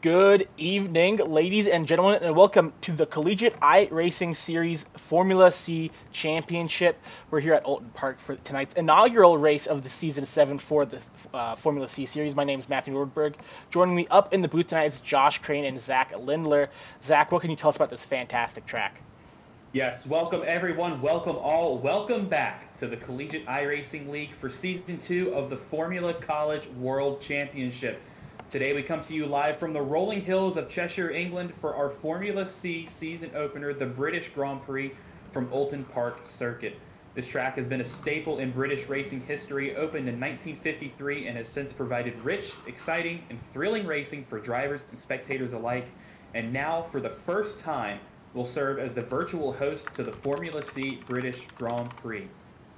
Good evening, ladies and gentlemen, and welcome to the Collegiate iRacing Series Formula C Championship. We're here at Oulton Park for tonight's inaugural race of the Season 7 for the Formula C Series. My name is Matthew Nordberg. Joining me up in the booth tonight is Josh Crane and Zach Lindler. Zach, what can you tell us about this fantastic track? Yes, welcome everyone, welcome all, welcome back to the Collegiate iRacing League for Season 2 of the Formula College World Championship. Today we come to you live from the rolling hills of Cheshire, England for our Formula C season opener, the British Grand Prix from Oulton Park Circuit. This track has been a staple in British racing history, opened in 1953 and has since provided rich, exciting, and thrilling racing for drivers and spectators alike. And now, for the first time, will serve as the virtual host to the Formula C British Grand Prix.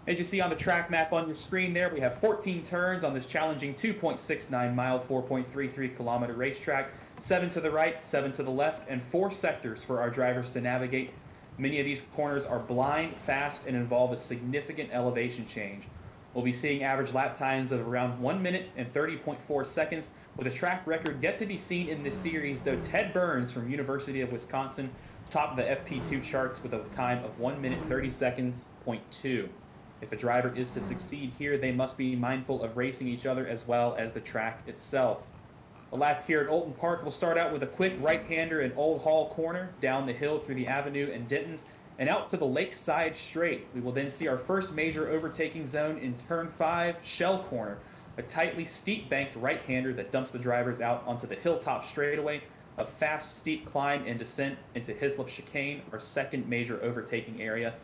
As you see on the track map on your screen there, we have 14 turns on this challenging 2.69 mile, 4.33 kilometer racetrack, 7 to the right, 7 to the left, and 4 sectors for our drivers to navigate. Many of these corners are blind, fast, and involve a significant elevation change. We'll be seeing average lap times of around 1 minute and 30.4 seconds, with a track record yet to be seen in this series, though Ted Burns from University of Wisconsin topped the FP2 charts with a time of 1 minute 30 seconds, .2. If a driver is to succeed here, they must be mindful of racing each other as well as the track itself. The lap here at Oulton Park will start out with a quick right-hander in Old Hall Corner, down the hill through the Avenue and Dentons, and out to the Lakeside Straight. We will then see our first major overtaking zone in Turn 5, Shell Corner, a tightly steep-banked right-hander that dumps the drivers out onto the Hilltop Straightaway, a fast, steep climb and descent into Hislop Chicane, our second major overtaking area.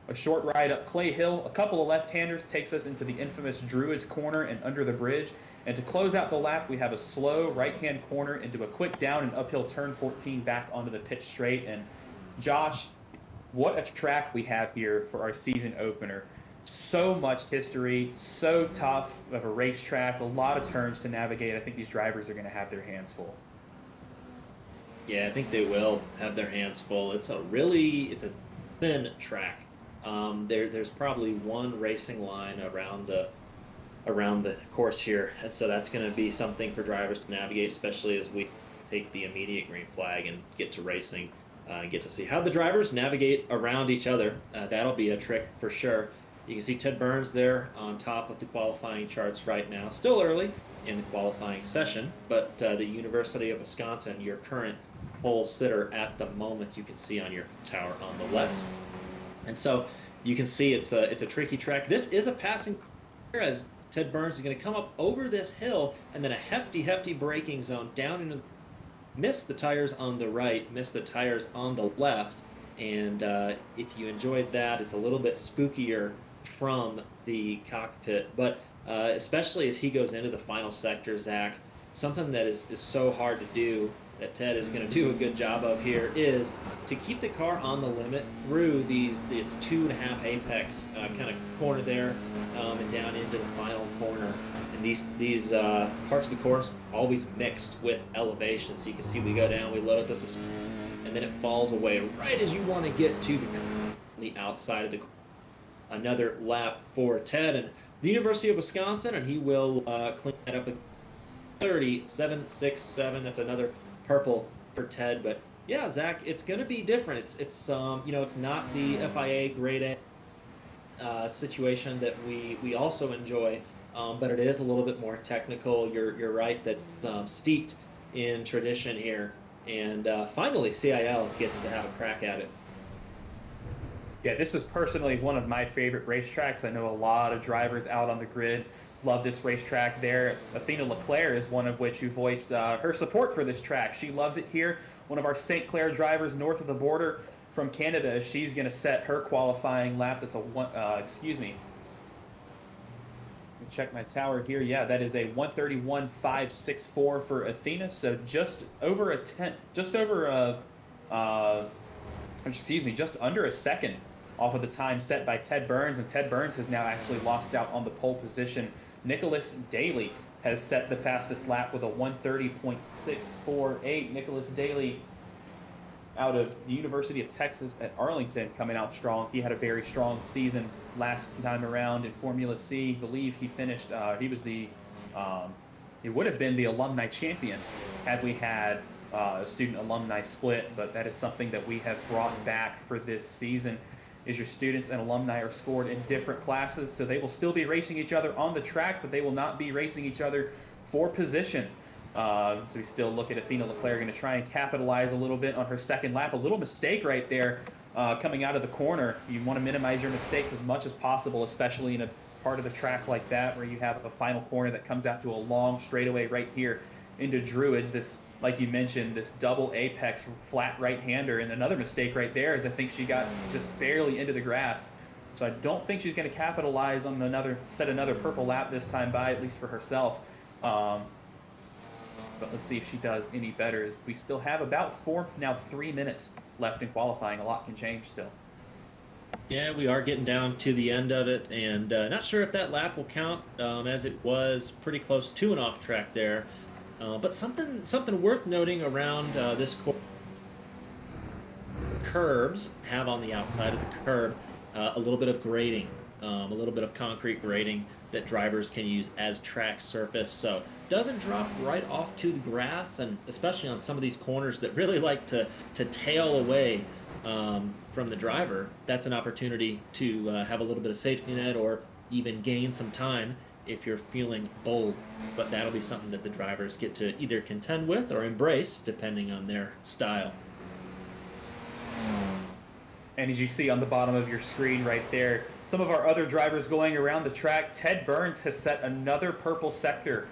A short ride up Clay Hill, a couple of left-handers takes us into the infamous Druids Corner and under the bridge. And to close out the lap, we have a slow right-hand corner into a quick down and uphill turn 14 back onto the pit straight. And Josh, what a track we have here for our season opener. So much history, so tough of a racetrack, a lot of turns to navigate. I think these drivers are going to have their hands full. Yeah, I think they will have their hands full. It's a thin track. There's probably one racing line around the course here, and so that's going to be something for drivers to navigate, especially as we take the immediate green flag and get to racing, and get to see how the drivers navigate around each other. That'll be a trick for sure. You can see Ted Burns there on top of the qualifying charts right now. Still early in the qualifying session, but the University of Wisconsin, your current pole sitter at the moment, you can see on your tower on the left. And so you can see it's a tricky track. This is a passing here as Ted Burns is going to come up over this hill and then a hefty braking zone down into miss the tires on the right, miss the tires on the left. And if you enjoyed that, it's a little bit spookier from the cockpit, but especially as he goes into the final sector, Zach, something that is so hard to do that Ted is going to do a good job of here is to keep the car on the limit through this 2.5 apex kind of corner there, and down into the final corner. And these parts of the course always mixed with elevation. So you can see we go down, we load this, and then it falls away right as you want to get to the outside of the. Another lap for Ted and the University of Wisconsin, and he will clean that up at 37.67. That's another purple for Ted. But yeah, Zach, it's going to be different. It's not the FIA grade A situation that we also enjoy, but it is a little bit more technical. You're right that steeped in tradition here, and finally CiL gets to have a crack at it. Yeah, this is personally one of my favorite racetracks. I know a lot of drivers out on the grid love this racetrack there. Athena Leclerc is one of which who voiced her support for this track. She loves it here. One of our St. Clair drivers north of the border from Canada, she's going to set her qualifying lap. That's excuse me. Let me check my tower here. Yeah, that is a 1:31.564 for Athena. So just under a second off of the time set by Ted Burns, and Ted Burns has now actually lost out on the pole position. Nicholas Daly has set the fastest lap with a 1:30.648. Nicholas Daly out of the University of Texas at Arlington coming out strong. He had a very strong season last time around in Formula C. I believe he finished, he would have been the alumni champion had we had student alumni split, but that is something that we have brought back for this season. Is your students and alumni are scored in different classes, so they will still be racing each other on the track, but they will not be racing each other for position. So we still look at Athena Leclerc going to try and capitalize a little bit on her second lap. A little mistake right there coming out of the corner. You want to minimize your mistakes as much as possible, especially in a part of the track like that where you have a final corner that comes out to a long straightaway right here into Druids. This, like you mentioned, this double apex flat right-hander, and another mistake right there is I think she got just barely into the grass. So I don't think she's going to capitalize on another purple lap this time by, at least for herself. But let's see if she does any better. As we still have about 3 minutes left in qualifying. A lot can change still. Yeah, we are getting down to the end of it, and not sure if that lap will count, as it was pretty close to an off track there. But something worth noting around this course, curbs have on the outside of the curb a little bit of grading, a little bit of concrete grading that drivers can use as track surface. So it doesn't drop right off to the grass, and especially on some of these corners that really like to tail away from the driver, that's an opportunity to have a little bit of safety net or even gain some time if you're feeling bold. But that'll be something that the drivers get to either contend with or embrace depending on their style. And as you see on the bottom of your screen right there, some of our other drivers going around the track. Ted Burns has set another purple sector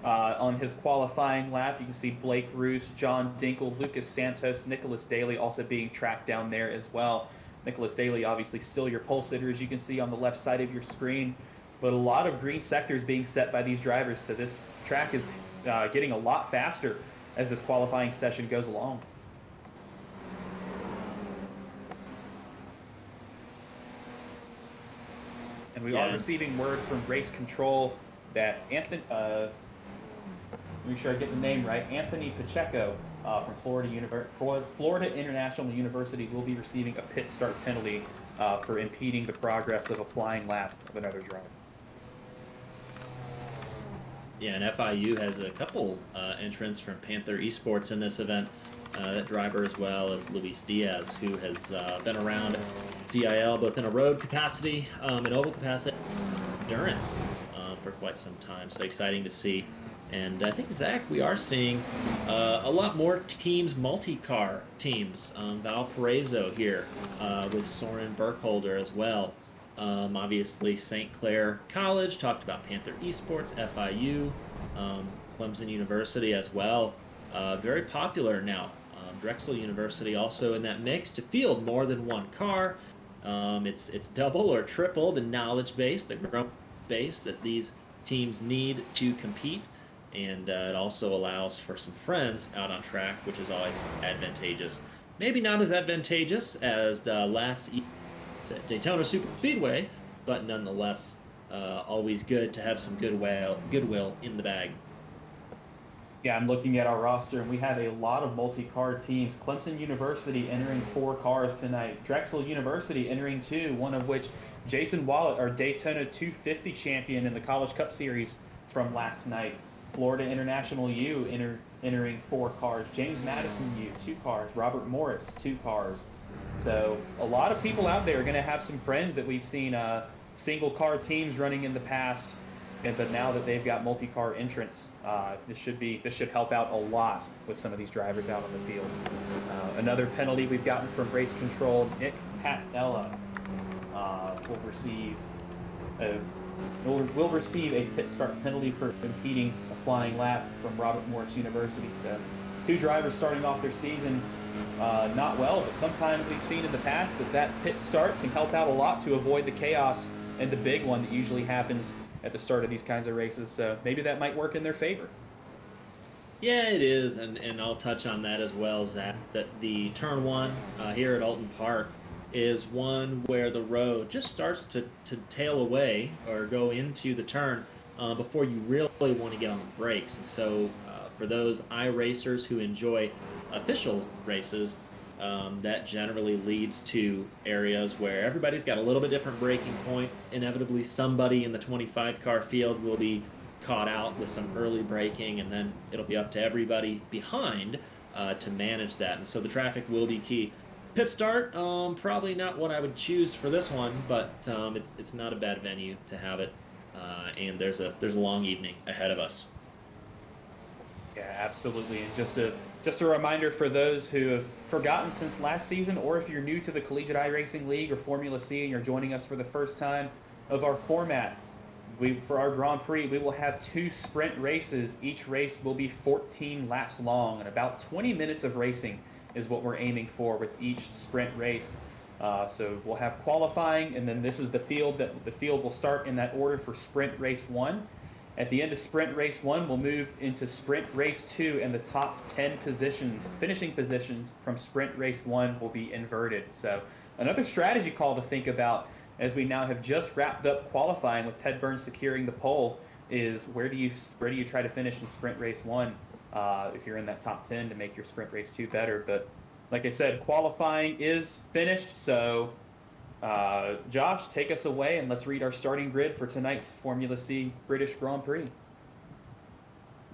on his qualifying lap. You can see Blake Roos, John Dinkle, Lucas Santos, Nicholas Daly also being tracked down there as well. Nicholas Daly obviously still your pole sitter, as you can see on the left side of your screen. But a lot of green sectors being set by these drivers, so this track is getting a lot faster as this qualifying session goes along. And we are receiving word from race control that Anthony, make sure I get the name right, Anthony Pacheco from Florida International University will be receiving a pit start penalty for impeding the progress of a flying lap of another driver. Yeah, and FIU has a couple entrants from Panther Esports in this event. That driver as well as Luis Diaz, who has been around CiL both in a road capacity and oval capacity, endurance for quite some time. So exciting to see. And I think, Zach, we are seeing a lot more teams, multi-car teams. Valparaiso here with Soren Burkholder as well. Obviously, St. Clair College, talked about Panther Esports, FIU, Clemson University as well. Very popular now. Drexel University also in that mix to field more than one car. It's double or triple the knowledge base, the growth base that these teams need to compete. And it also allows for some friends out on track, which is always advantageous. Maybe not as advantageous as the last Daytona Super Speedway, but nonetheless, always good to have some goodwill in the bag. Yeah, I'm looking at our roster, and we have a lot of multi-car teams. Clemson University entering 4 cars tonight. Drexel University entering 2, one of which Jason Wallet, our Daytona 250 champion in the College Cup Series from last night. Florida International U entering 4 cars. James Madison U, 2 cars. Robert Morris, 2 cars. So a lot of people out there are going to have some friends that we've seen single car teams running in the past, but now that they've got multi-car entrants, this should help out a lot with some of these drivers out on the field. Another penalty we've gotten from race control: Nick Patnella will receive a pit start penalty for impeding a flying lap from Robert Morris University. So 2 drivers starting off their season not well, but sometimes we've seen in the past that pit start can help out a lot to avoid the chaos and the big one that usually happens at the start of these kinds of races. So maybe that might work in their favor. Yeah, it is, and I'll touch on that as well, Zach, that the turn 1 here at Oulton Park is one where the road just starts to tail away or go into the turn before you really want to get on the brakes. And so for those iRacers who enjoy official races, that generally leads to areas where everybody's got a little bit different braking point. Inevitably, somebody in the 25-car field will be caught out with some early braking, and then it'll be up to everybody behind to manage that. And so the traffic will be key. Pit start, probably not what I would choose for this one, but it's not a bad venue to have it. And there's a long evening ahead of us. Yeah, absolutely. And just a reminder for those who have forgotten since last season, or if you're new to the Collegiate iRacing League or Formula C and you're joining us for the first time, of our format. For our Grand Prix, we will have 2 sprint races. Each race will be 14 laps long, and about 20 minutes of racing is what we're aiming for with each sprint race. So we'll have qualifying, and then this is the field that the field will start in that order for sprint race 1. At the end of sprint race 1, we'll move into sprint race 2, and the top 10 positions, finishing positions from sprint race 1 will be inverted. So another strategy call to think about, as we now have just wrapped up qualifying with Ted Burns securing the pole, is where do you try to finish in sprint race 1 if you're in that top 10 to make your sprint race 2 better. But like I said, qualifying is finished, so Josh, take us away and let's read our starting grid for tonight's Formula C British Grand Prix.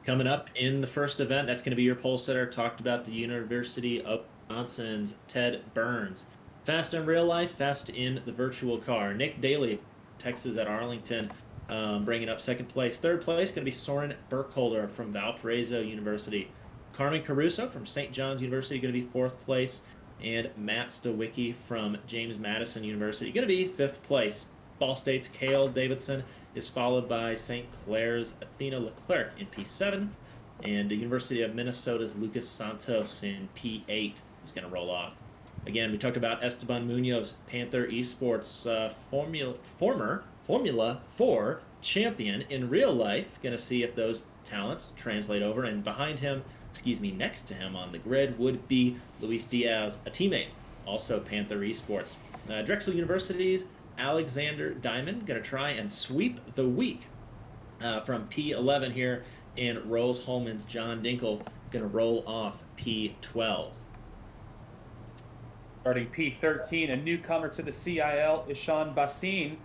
Coming up in the first event, that's going to be your pole sitter. Talked about the University of Wisconsin's Ted Burns. Fast in real life, fast in the virtual car. Nick Daly, Texas at Arlington, bringing up second place. Third place going to be Soren Burkholder from Valparaiso University. Carmen Caruso from St. John's University going to be fourth place. And Matt Stowicki from James Madison University going to be fifth place. Ball State's Cale Davidson is followed by St. Clair's Athena Leclerc in P7. And the University of Minnesota's Lucas Santos in P8 is going to roll off. Again, we talked about Esteban Munoz, Panther Esports former Formula 4 champion in real life. Going to see if those talents translate over. And behind him, next to him on the grid would be Luis Diaz, a teammate, also Panther Esports. Drexel University's Alexander Diamond going to try and sweep the week from P11 here, and Rose Holman's John Dinkle going to roll off P12. Starting P13, a newcomer to the CiL is Sean Bassin.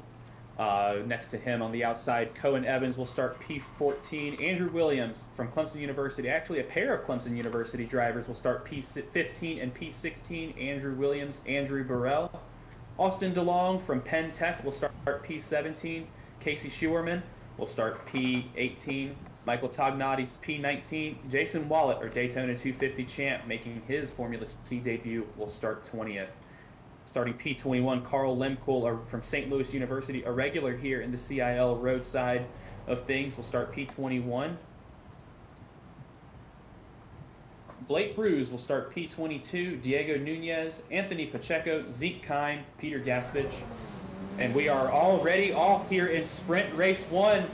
Next to him on the outside, Cohen Evans will start P14. Andrew Williams from Clemson University, actually a pair of Clemson University drivers, will start P15 and P16. Andrew Williams, Andrew Burrell. Austin DeLong from Penn Tech will start P17. Casey Schuerman will start P18. Michael Tognotti's P19. Jason Wallet, our Daytona 250 champ, making his Formula C debut, will start 20th. Starting P21, Carl Lemkuhl from St. Louis University, a regular here in the CiL roadside of things, will start P21. Blake Bruce will start P22. Diego Nunez, Anthony Pacheco, Zeke Kime, Peter Gaspich. And we are already off here in sprint race 1.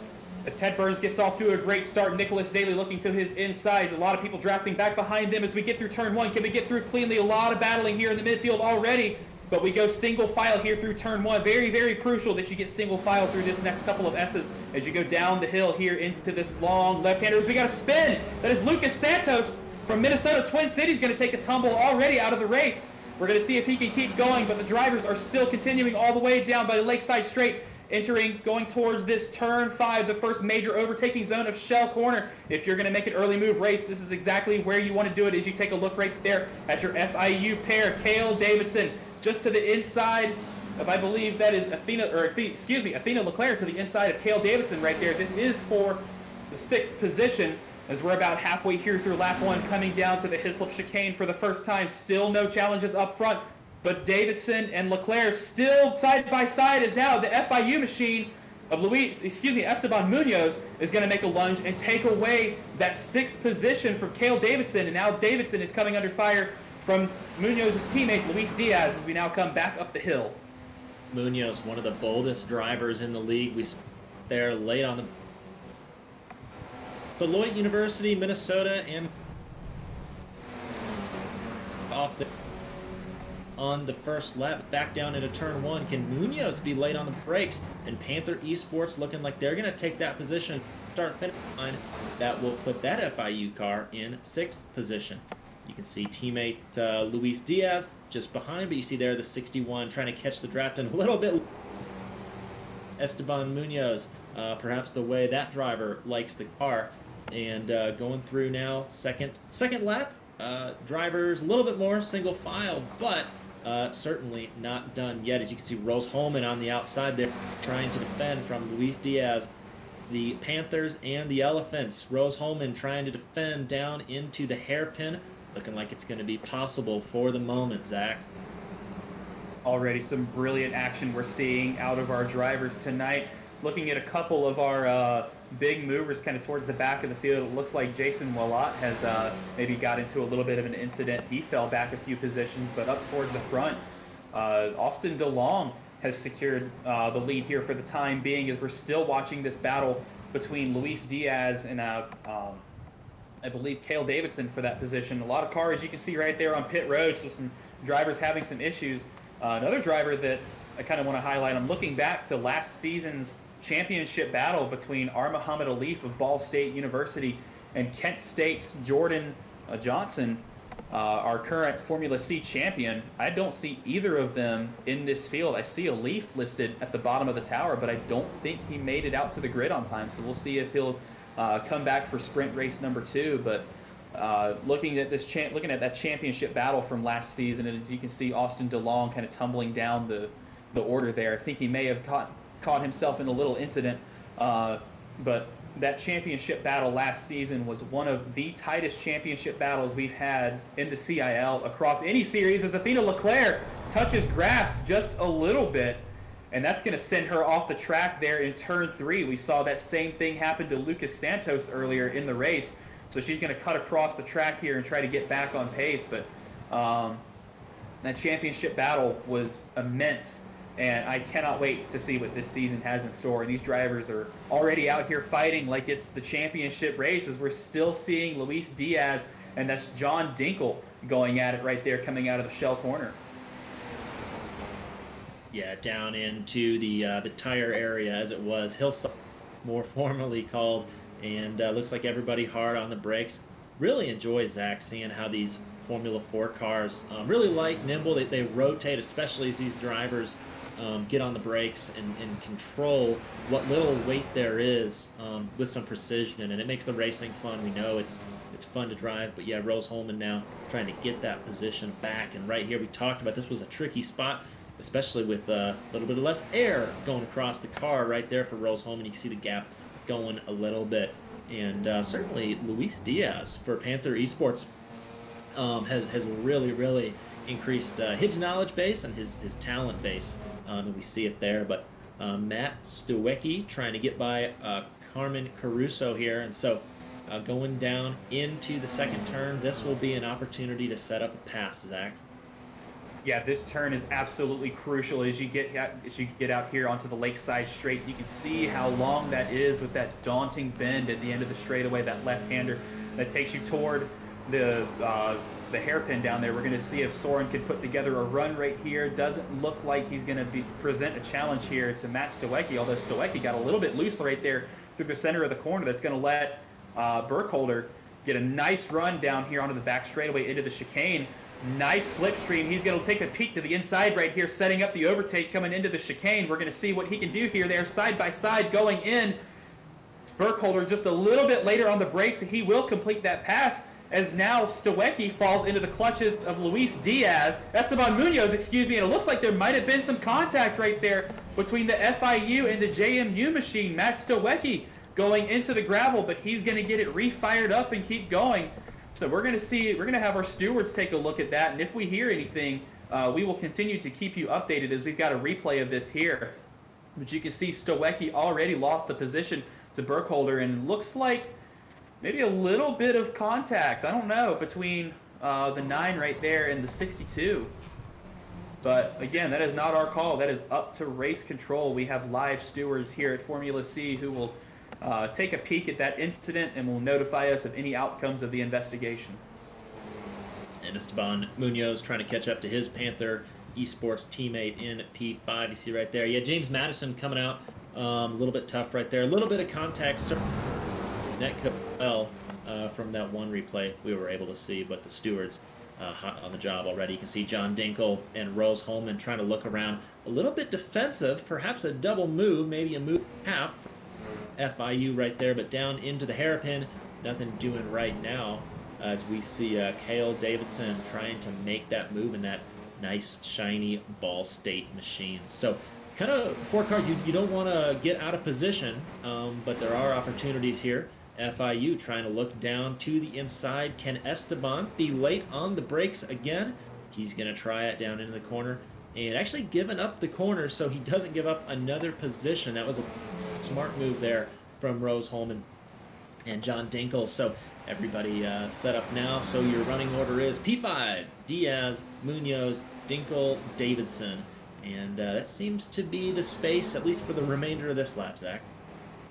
As Ted Burns gets off to a great start, Nicholas Daly looking to his insides. A lot of people drafting back behind them as we get through turn 1. Can we get through cleanly? A lot of battling here in the midfield already. But we go single file here through turn 1. Very, very crucial that you get single file through this next couple of S's as you go down the hill here into this long left-hander. As we got a spin. That is Lucas Santos from Minnesota Twin Cities going to take a tumble already out of the race. We're going to see if he can keep going, but the drivers are still continuing all the way down by the Lakeside Straight, going towards this turn 5, the first major overtaking zone of Shell Corner. If you're going to make an early move race, this is exactly where you want to do it. As you take a look right there at your FIU pair, Cale Davidson, just to the inside of, I believe that is Athena Leclerc, to the inside of Cale Davidson right there. This is for the 6th position, as we're about halfway here through lap 1, coming down to the Hislop chicane for the first time. Still no challenges up front, but Davidson and Leclerc still side by side, as now the FIU machine of Esteban Munoz is going to make a lunge and take away that 6th position from Cale Davidson. And now Davidson is coming under fire from Munoz's teammate, Luis Diaz, as we now come back up the hill. Munoz, one of the boldest drivers in the league. We there late on the Beloit University, Minnesota, and off on the first lap, back down into turn 1. Can Munoz be late on the brakes? And Panther Esports looking like they're going to take that position, start finish line. That will put that FIU car in 6th position. You can see teammate Luis Diaz just behind, but you see there the 61 trying to catch the draft and a little bit. Esteban Munoz, perhaps the way that driver likes the car, and going through now second lap drivers a little bit more single file, but certainly not done yet. As you can see, Rose Holman on the outside there trying to defend from Luis Diaz. The Panthers and the Elephants. Rose Holman trying to defend down into the hairpin. Looking like it's going to be possible for the moment, Zach. Already some brilliant action we're seeing out of our drivers tonight. Looking at a couple of our big movers kind of towards the back of the field, it looks like Jason Willott has maybe got into a little bit of an incident. He fell back a few positions, but up towards the front, Austin DeLong has secured the lead here for the time being, as we're still watching this battle between Luis Diaz and I believe Cale Davidson for that position. A lot of cars you can see right there on pit road, so some drivers having some issues. Another driver that I kind of want to highlight, I'm looking back to last season's championship battle between R. Muhammad Alif of Ball State University and Kent State's Jordan Johnson, our current Formula C champion. I don't see either of them in this field. I see Alif listed at the bottom of the tower, but I don't think he made it out to the grid on time. So we'll see if he'll come back for sprint race number 2. But looking at that championship battle from last season, and as you can see, Austin DeLong kind of tumbling down the order there. I think he may have caught himself in a little incident, but that championship battle last season was one of the tightest championship battles we've had in the CIL across any series, as Athena Leclerc touches grass just a little bit, and that's going to send her off the track there in turn 3. We saw that same thing happen to Lucas Santos earlier in the race, so she's going to cut across the track here and try to get back on pace. But that championship battle was immense, and I cannot wait to see what this season has in store. And these drivers are already out here fighting like it's the championship race, as we're still seeing Luis Diaz, and that's John Dinkle going at it right there, coming out of the shell corner. Yeah, down into the tire area, as it was Hillside, more formally called, and looks like everybody hard on the brakes. Really enjoy, Zach, seeing how these Formula 4 cars really light, nimble. They rotate, especially as these drivers get on the brakes and control what little weight there is with some precision, and it makes the racing fun. We know it's fun to drive, but yeah, Rose Holman now trying to get that position back. And right here, we talked about this was a tricky spot, especially with a little bit of less air going across the car right there for Rose Holman. You can see the gap going a little bit, and certainly Luis Diaz for Panther Esports has really increased his knowledge base and his talent base, and we see it there. But Matt Stewecki trying to get by Carmen Caruso here, and so going down into the second turn, this will be an opportunity to set up a pass, Zach. Yeah, this turn is absolutely crucial as you get out here onto the Lakeside Straight. You can see how long that is with that daunting bend at the end of the straightaway, that left-hander that takes you toward the hairpin down there. We're going to see if Soren can put together a run right here. Doesn't look like he's going to present a challenge here to Matt Stewecki, although Stewecki got a little bit loose right there through the center of the corner. That's going to let Burkholder get a nice run down here onto the back straightaway into the chicane. Nice slipstream. He's going to take a peek to the inside right here, setting up the overtake coming into the chicane. We're going to see what he can do here. They're side by side going in. Burkholder just a little bit later on the brakes, and he will complete that pass, as now Stewecki falls into the clutches of Luis Diaz. Esteban Munoz, excuse me, and it looks like there might have been some contact right there between the FIU and the JMU machine. Matt Stewecki going into the gravel, but he's going to get it refired up and keep going. So we're going to have our stewards take a look at that, and if we hear anything, we will continue to keep you updated, as we've got a replay of this here. But you can see Stewecki already lost the position to Burkholder, and looks like maybe a little bit of contact, I don't know, between the 9 right there and the 62. But again, that is not our call. That is up to race control. We have live stewards here at Formula C who will take a peek at that incident and will notify us of any outcomes of the investigation. And Esteban Munoz trying to catch up to his Panther Esports teammate in P5. You see right there. Yeah, James Madison coming out a little bit tough right there. A little bit of contact. Net well from that one replay we were able to see, but the stewards hot on the job already. You can see John Dinkle and Rose Holman trying to look around. A little bit defensive, perhaps a double move, maybe a move and a half. FIU right there, but down into the hairpin, nothing doing right now. as we see CiL Davidson trying to make that move in that nice, shiny Ball State machine. So kind of 4 cars, you don't want to get out of position, but there are opportunities here. FIU trying to look down to the inside. Can Esteban be late on the brakes again? He's going to try it down into the corner and actually giving up the corner so he doesn't give up another position. That was a smart move there from Rose Holman and John Dinkle. So everybody set up now. So your running order is P5, Diaz, Munoz, Dinkle, Davidson. And that seems to be the space, at least for the remainder of this lap, Zach.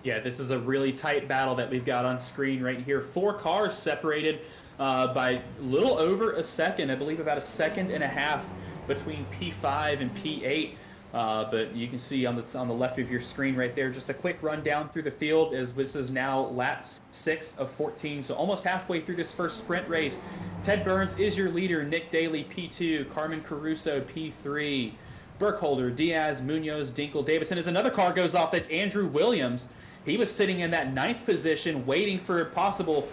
Yeah, this is a really tight battle that we've got on screen right here. 4 cars separated by a little over a second. I believe about a second and a half between P5 and P8. But you can see on the left of your screen right there, just a quick rundown through the field as this is now lap 6 of 14. So almost halfway through this first sprint race. Ted Burns is your leader. Nick Daly, P2. Carmen Caruso, P3. Burkholder, Diaz, Munoz, Dinkle, Davidson. As another car goes off, that's Andrew Williams. He was sitting in that 9th position waiting for a possible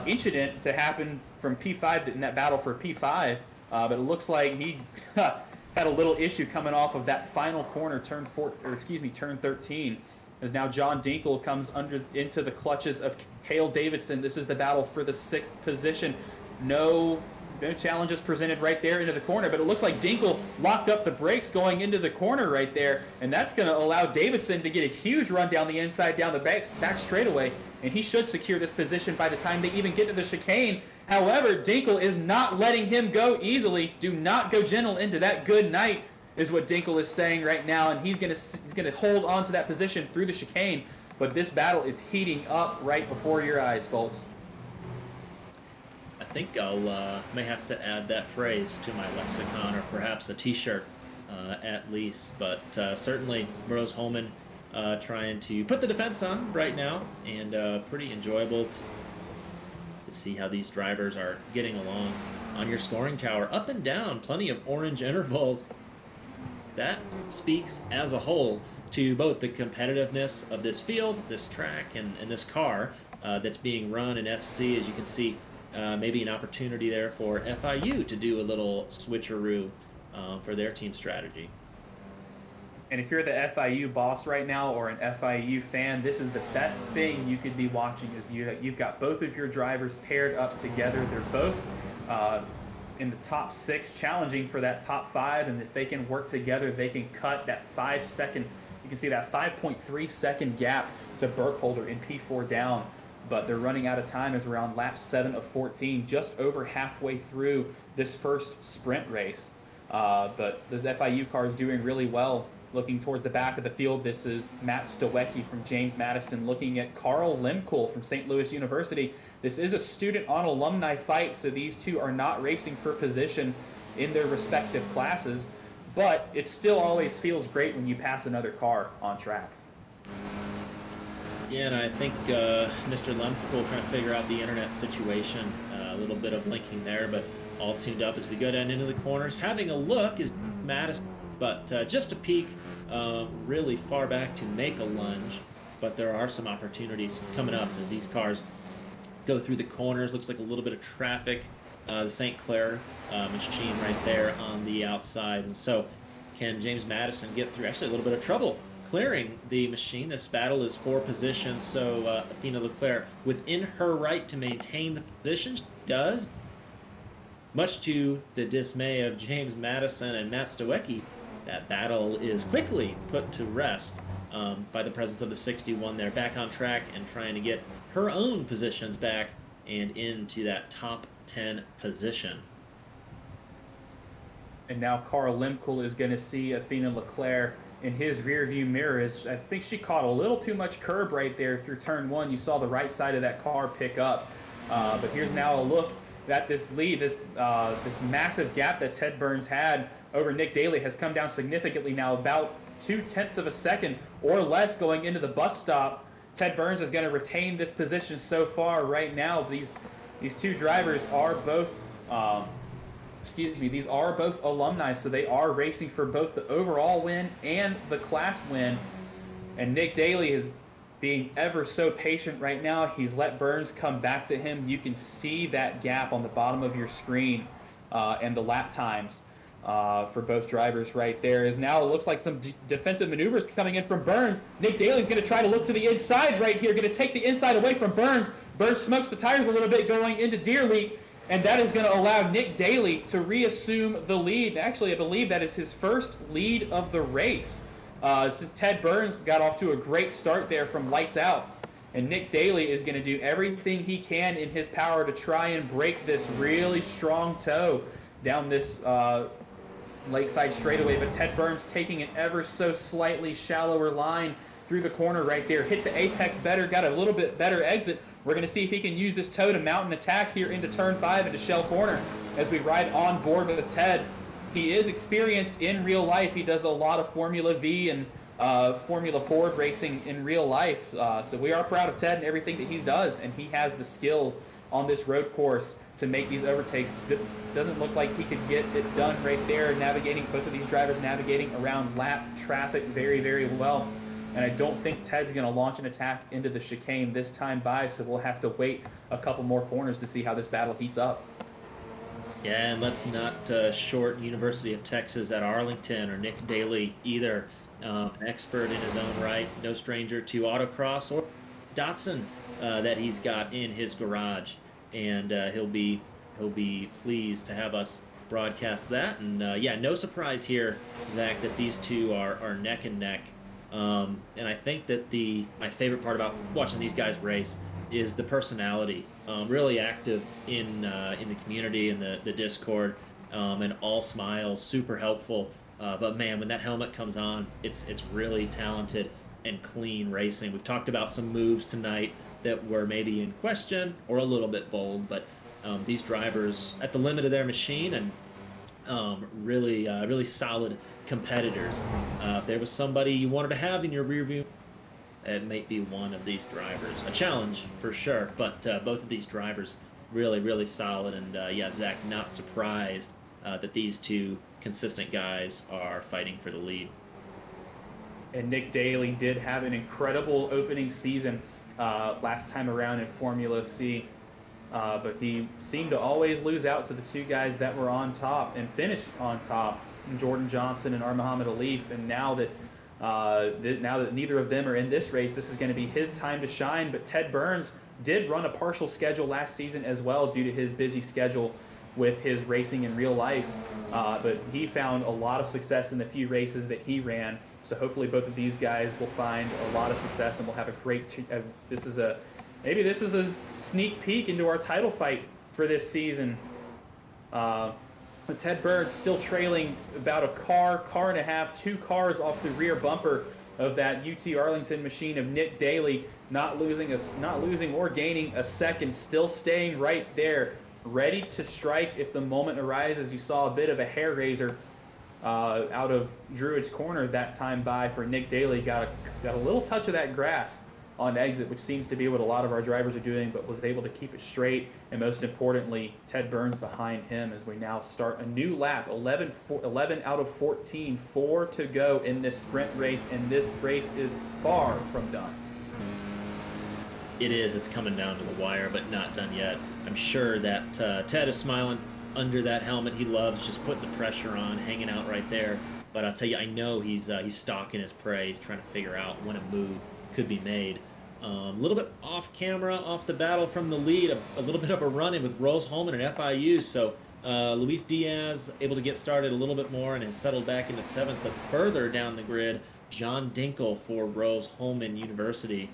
incident to happen from P5 in that battle for P5. But it looks like he had a little issue coming off of that final corner, turn 13. As now John Dinkle comes into the clutches of CiL Davidson. This is the battle for the 6th position. No challenges presented right there into the corner, but it looks like Dinkle locked up the brakes going into the corner right there, and that's going to allow Davidson to get a huge run down the inside, down the back straightaway, and he should secure this position by the time they even get to the chicane. However, Dinkle is not letting him go easily. Do not go gentle into that good night, is what Dinkle is saying right now, and he's going to hold on to that position through the chicane, but this battle is heating up right before your eyes, folks. I think I'll may have to add that phrase to my lexicon, or perhaps a T-shirt at least. But certainly Rose Holman trying to put the defense on right now, and pretty enjoyable to see how these drivers are getting along on your scoring tower. Up and down, plenty of orange intervals. That speaks as a whole to both the competitiveness of this field, this track, and this car that's being run in FC. As you can see, maybe an opportunity there for FIU to do a little switcheroo for their team strategy. And if you're the FIU boss right now or an FIU fan, this is the best thing you could be watching. Is you've got both of your drivers paired up together. They're both in the top 6, challenging for that top 5, and if they can work together, they can cut that 5-second. You can see that 5.3 second gap to Burkholder in P4 down. But they're running out of time as around lap 7 of 14, just over halfway through this first sprint race. But those FIU cars doing really well. Looking towards the back of the field, this is Matt Stowecki from James Madison looking at Carl Lemkuhl from St. Louis University. This is a student on alumni fight, so these two are not racing for position in their respective classes. But it still always feels great when you pass another car on track. Yeah, and I think Mr. Lemkuhl trying to figure out the internet situation. A little bit of blinking there, but all tuned up as we go down into the corners. Having a look is Madison, but just a peek, really far back to make a lunge. But there are some opportunities coming up as these cars go through the corners. Looks like a little bit of traffic. The St. Clair machine right there on the outside. And so can James Madison get through? Actually, a little bit of trouble clearing the machine. This battle is for position, so Athena Leclerc, within her right to maintain the position, she does. Much to the dismay of James Madison and Matt Stowecki, that battle is quickly put to rest by the presence of the 61 there, back on track and trying to get her own positions back and into that top 10 position. And now Carl Lemkuhl is going to see Athena Leclerc in his rearview mirrors. I think she caught a little too much curb right there through turn 1. You saw the right side of that car pick up. But here's now a look at this lead. This massive gap that Ted Burns had over Nick Daly has come down significantly now, about 0.2 of a second or less going into the bus stop. Ted Burns is going to retain this position so far right now. These two drivers are both these are both alumni, so they are racing for both the overall win and the class win. And Nick Daly has being ever so patient right now. He's let Burns come back to him. You can see that gap on the bottom of your screen and the lap times for both drivers right there. Is now it looks like some defensive maneuvers coming in from Burns. Nick Daly's going to try to look to the inside right here, going to take the inside away from Burns. Burns smokes the tires a little bit going into Deer Leak, and that is going to allow Nick Daly to reassume the lead. Actually, I believe that is his first lead of the race. Since Ted Burns got off to a great start there from lights out. And Nick Daly is going to do everything he can in his power to try and break this really strong toe down this lakeside straightaway. But Ted Burns taking an ever so slightly shallower line through the corner right there. Hit the apex better, got a little bit better exit. We're going to see if he can use this toe to mount an attack here into turn 5 into Shell Corner as we ride on board with Ted. He is experienced in real life. He does a lot of Formula V and Formula Ford racing in real life. So we are proud of Ted and everything that he does, and he has the skills on this road course to make these overtakes. It doesn't look like he could get it done right there, navigating both of these drivers navigating around lap traffic very, very well. And I don't think Ted's going to launch an attack into the chicane this time by, so we'll have to wait a couple more corners to see how this battle heats up. Yeah, and let's not short University of Texas at Arlington or Nick Daly either. An expert in his own right, no stranger to autocross or Datsun that he's got in his garage, and he'll be pleased to have us broadcast that. And yeah, no surprise here, Zach, that these two are neck and neck. And I think that my favorite part about watching these guys race is the personality. Really active in the community and the Discord, and all smiles, super helpful. But man, when that helmet comes on, it's really talented and clean racing. We've talked about some moves tonight that were maybe in question or a little bit bold, but these drivers at the limit of their machine and really solid competitors. If there was somebody you wanted to have in your rear view, it might be one of these drivers. A challenge for sure, but both of these drivers really solid. And yeah, Zach, not surprised that these two consistent guys are fighting for the lead. And Nick Daly did have an incredible opening season last time around in Formula C, but he seemed to always lose out to the two guys that were on top and finished on top, Jordan Johnson and Muhammad Alif. And now that neither of them are in this race, this is going to be his time to shine. But Ted Burns did run a partial schedule last season as well due to his busy schedule with his racing in real life. But he found a lot of success in the few races that he ran. So hopefully both of these guys will find a lot of success and will have a great this is a sneak peek into our title fight for this season. But Ted Burns still trailing about a car and a half, 2 cars off the rear bumper of that UT Arlington machine of Nick Daly, not losing or gaining a second, still staying right there, ready to strike if the moment arises. You saw a bit of a hair raiser out of Druid's corner that time by for Nick Daly. Got a little touch of that grass on exit, which seems to be what a lot of our drivers are doing, but was able to keep it straight. And most importantly, Ted Burns behind him as we now start a new lap. 11 out of 14, 4 to go in this sprint race, and this race is far from done. It is. It's coming down to the wire, but not done yet. I'm sure that Ted is smiling under that helmet. He loves just putting the pressure on, hanging out right there. But I'll tell you, I know he's stalking his prey. He's trying to figure out when a move could be made. A little bit off camera, off the battle from the lead, a little bit of a run-in with Rose Holman and FIU. So Luis Diaz able to get started a little bit more and has settled back into 7th. But further down the grid, John Dinkle for Rose Holman University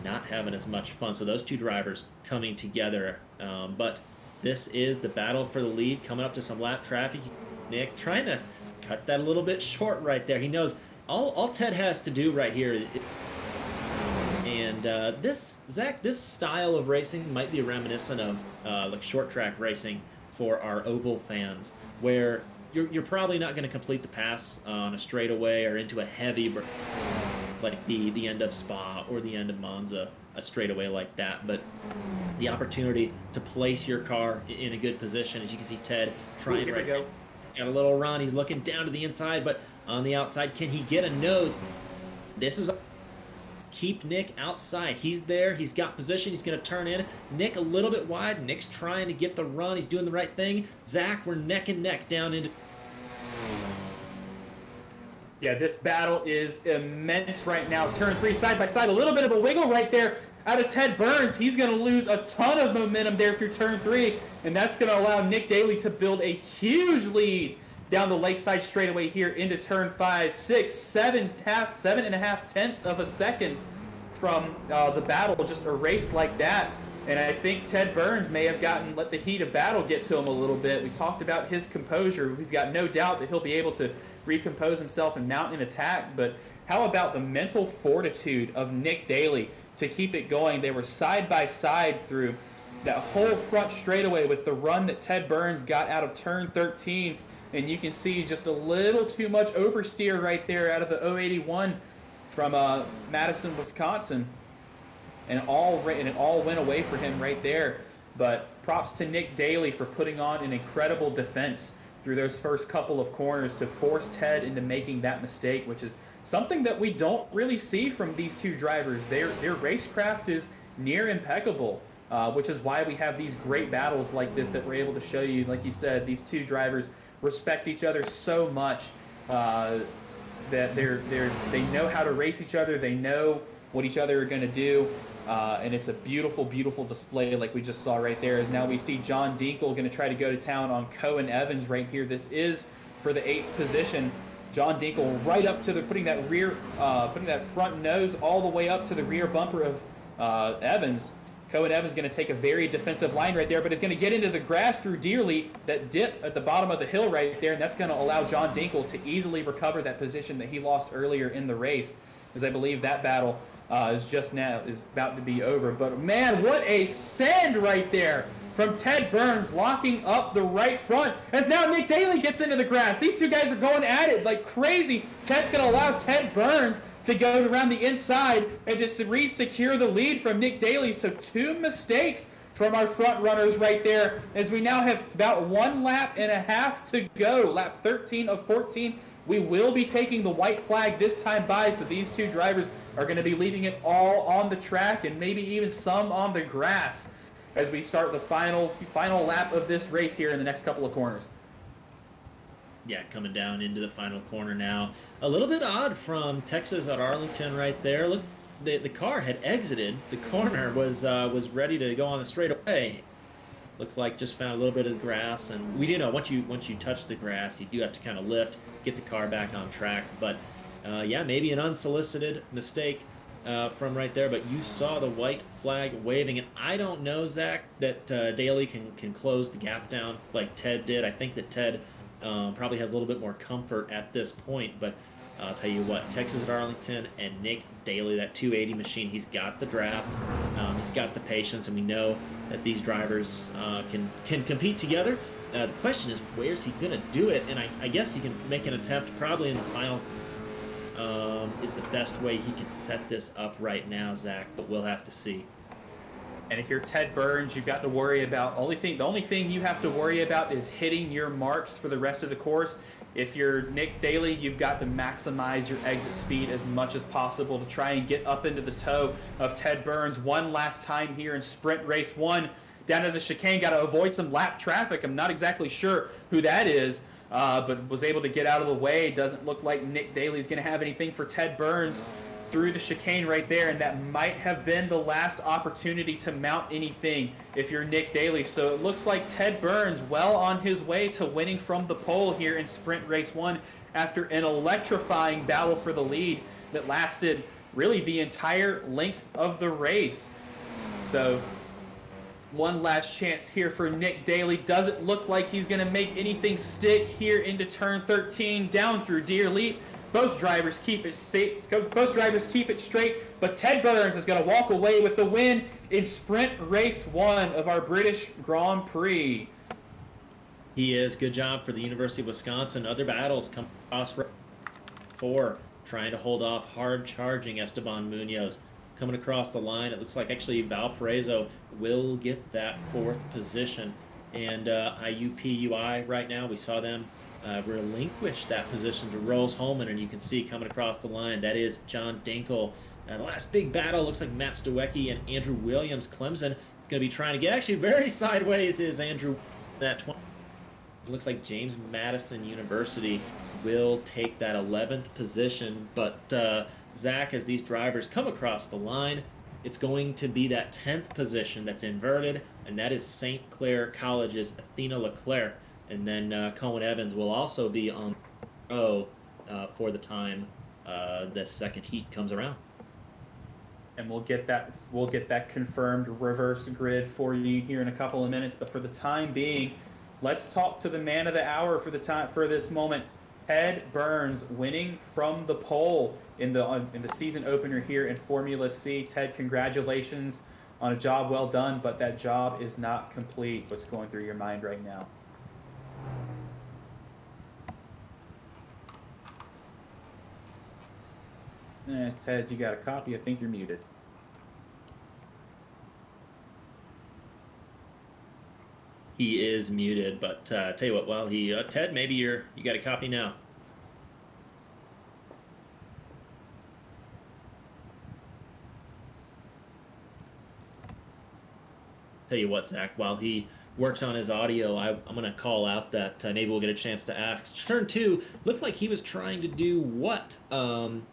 not having as much fun. So those two drivers coming together. But this is the battle for the lead, coming up to some lap traffic. Nick trying to cut that a little bit short right there. He knows all Ted has to do right here is... And this style of racing might be reminiscent of like short track racing for our oval fans, where you're probably not going to complete the pass on a straightaway or into a heavy, like the end of Spa or the end of Monza, a straightaway like that. But the opportunity to place your car in a good position, as you can see Ted trying right now. Got a little run. He's looking down to the inside, but on the outside, can he get a nose? This is keep Nick outside. He's there. He's got position. He's going to turn in. Nick a little bit wide. Nick's trying to get the run. He's doing the right thing. Zach, we're neck and neck down into... Yeah, this battle is immense right now. Turn 3 side by side. A little bit of a wiggle right there out of Ted Burns. He's going to lose a ton of momentum there through turn 3, and that's going to allow Nick Daly to build a huge lead down the Lakeside straightaway here into turn 5, 6, 7.5 tenths of a second from the battle just erased like that. And I think Ted Burns may have let the heat of battle get to him a little bit. We talked about his composure. We've got no doubt that he'll be able to recompose himself and mount an attack. But how about the mental fortitude of Nick Daly to keep it going? They were side by side through that whole front straightaway with the run that Ted Burns got out of turn 13. And you can see just a little too much oversteer right there out of the 081 from Madison, Wisconsin. And it all went away for him right there. But props to Nick Daly for putting on an incredible defense through those first couple of corners to force Ted into making that mistake, which is something that we don't really see from these two drivers. Their racecraft is near impeccable, which is why we have these great battles like this that we're able to show you. Like you said, these two drivers respect each other so much that they know how to race each other. They know what each other are going to do. And it's a beautiful, beautiful display like we just saw right there. As now we see John Dinkle going to try to go to town on Cohen Evans right here. This is for the 8th position. John Dinkle right up to putting that front nose all the way up to the rear bumper of Evans. Cohen Evans going to take a very defensive line right there, but is going to get into the grass through Deerleap, that dip at the bottom of the hill right there, and that's going to allow John Dinkle to easily recover that position that he lost earlier in the race, as I believe that battle is about to be over. But man, what a send right there from Ted Burns, locking up the right front, as now Nick Daly gets into the grass. These two guys are going at it like crazy. Ted's going to allow Ted Burns to go around the inside and just re-secure the lead from Nick Daly. So 2 mistakes from our front runners right there, as we now have about 1.5 laps to go. Lap 13 of 14. We will be taking the white flag this time by, so these two drivers are going to be leaving it all on the track and maybe even some on the grass as we start the final lap of this race here in the next couple of corners. Yeah, coming down into the final corner now. A little bit odd from Texas at Arlington right there. Look, the car had exited the corner, was ready to go on the straightaway. Looks like just found a little bit of grass, and we do know once you touch the grass, you do have to kind of lift, get the car back on track. But yeah, maybe an unsolicited mistake from right there. But you saw the white flag waving, and I don't know, Zach, that Daly can close the gap down like Ted did. I think that Ted probably has a little bit more comfort at this point, but I'll tell you what, Texas at Arlington and Nick Daly, that 280 machine, he's got the draft, he's got the patience, and we know that these drivers can compete together. The question is, where's he going to do it? And I guess he can make an attempt probably in the final is the best way he can set this up right now, Zach, but we'll have to see. And if you're Ted Burns, you've got to worry about the only thing you have to worry about is hitting your marks for the rest of the course. If you're Nick Daly, you've got to maximize your exit speed as much as possible to try and get up into the toe of Ted Burns one last time here in sprint race 1. Down to the chicane, got to avoid some lap traffic. I'm not exactly sure who that is, but was able to get out of the way. Doesn't look like Nick Daly's going to have anything for Ted Burns through the chicane right there, and that might have been the last opportunity to mount anything if you're Nick Daly. So it looks like Ted Burns well on his way to winning from the pole here in sprint race 1 after an electrifying battle for the lead that lasted really the entire length of the race. So one last chance here for Nick Daly. Doesn't look like he's going to make anything stick here into turn 13 down through Deer Leap. Both drivers keep it straight, but Ted Burns is going to walk away with the win in sprint race 1 of our British Grand Prix. He is. Good job for the University of Wisconsin. Other battles come across 4, trying to hold off hard-charging Esteban Munoz. Coming across the line, it looks like actually Valparaiso will get that 4th position. And IUPUI right now, we saw them relinquish that position to Rose Holman, and you can see coming across the line, that is John Dinkel. The last big battle looks like Matt Stowecki and Andrew Williams. Clemson is going to be trying to get actually very sideways is Andrew. That 20. It looks like James Madison University will take that 11th position, but Zach, as these drivers come across the line, it's going to be that 10th position that's inverted, and that is St. Clair College's Athena Leclerc. And then Cohen Evans will also be on the row for the time the second heat comes around. And we'll get that confirmed reverse grid for you here in a couple of minutes. But for the time being, let's talk to the man of the hour for this moment. Ted Burns winning from the pole in the season opener here in Formula C. Ted, congratulations on a job well done, but that job is not complete. What's going through your mind right now? Ted, you got a copy? I think you're muted. He is muted, but tell you what, while he Ted, maybe you got a copy now. Tell you what, Zach, while he works on his audio, I'm going to call out that maybe we'll get a chance to ask. Turn 2 looked like he was trying to do what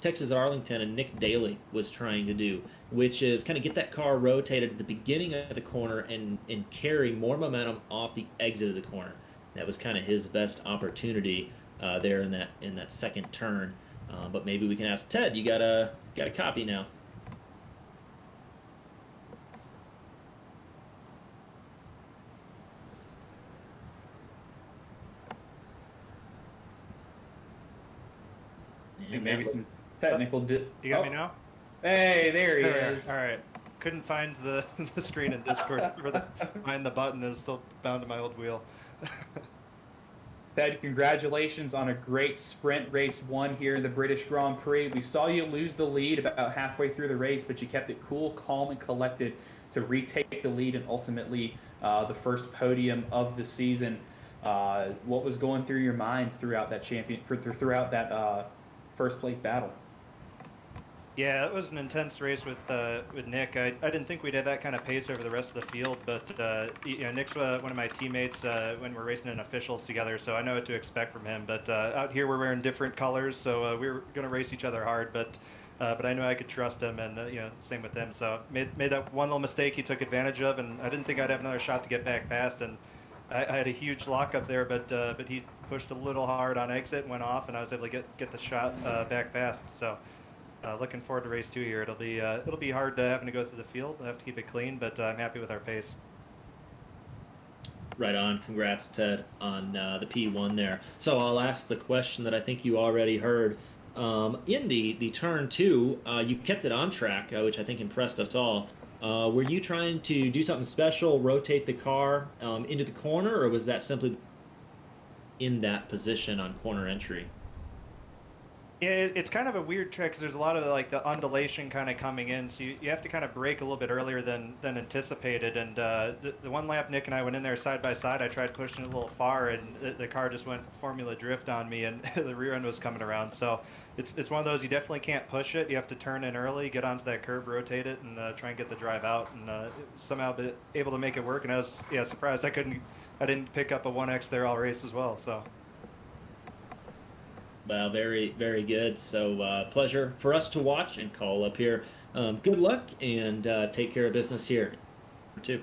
Texas Arlington and Nick Daly was trying to do, which is kind of get that car rotated at the beginning of the corner and carry more momentum off the exit of the corner. That was kind of his best opportunity there in that second turn. But maybe we can ask Ted. You got a copy now. Maybe some technical. You got me now? Hey, there he is. All right. Couldn't find the screen in Discord for find the button. Is still bound to my old wheel. Ted, congratulations on a great sprint race 1 here in the British Grand Prix. We saw you lose the lead about halfway through the race, but you kept it cool, calm, and collected to retake the lead and ultimately the first podium of the season. What was going through your mind throughout that throughout that first place battle? Yeah, it was an intense race with Nick. I didn't think we'd have that kind of pace over the rest of the field, but Nick's one of my teammates when we're racing in officials together, so I know what to expect from him. But out here we're wearing different colors, so we were going to race each other hard. But I knew I could trust him, and same with him. So made that one little mistake he took advantage of, and I didn't think I'd have another shot to get back past. And I had a huge lockup there, but he pushed a little hard on exit, went off, and I was able to get the shot back past. So looking forward to race 2 here. It'll be hard having to go through the field. I have to keep it clean, but I'm happy with our pace. Right on. Congrats, Ted, on the P1 there. So I'll ask the question that I think you already heard. In the turn 2, you kept it on track, which I think impressed us all. Were you trying to do something special, rotate the car into the corner, or was that simply in that position on corner entry? Yeah, it's kind of a weird trick because there's a lot of the undulation kind of coming in, so you have to kind of brake a little bit earlier than anticipated. And the one lap Nick and I went in there side by side, I tried pushing it a little far, and the car just went Formula Drift on me, and the rear end was coming around. So it's one of those you definitely can't push it. You have to turn in early, get onto that curb, rotate it, and try and get the drive out, and somehow be able to make it work. And I was surprised I didn't pick up a 1X there all race as well. So. Well, very, very good. So pleasure for us to watch and call up here. Good luck and take care of business here, too.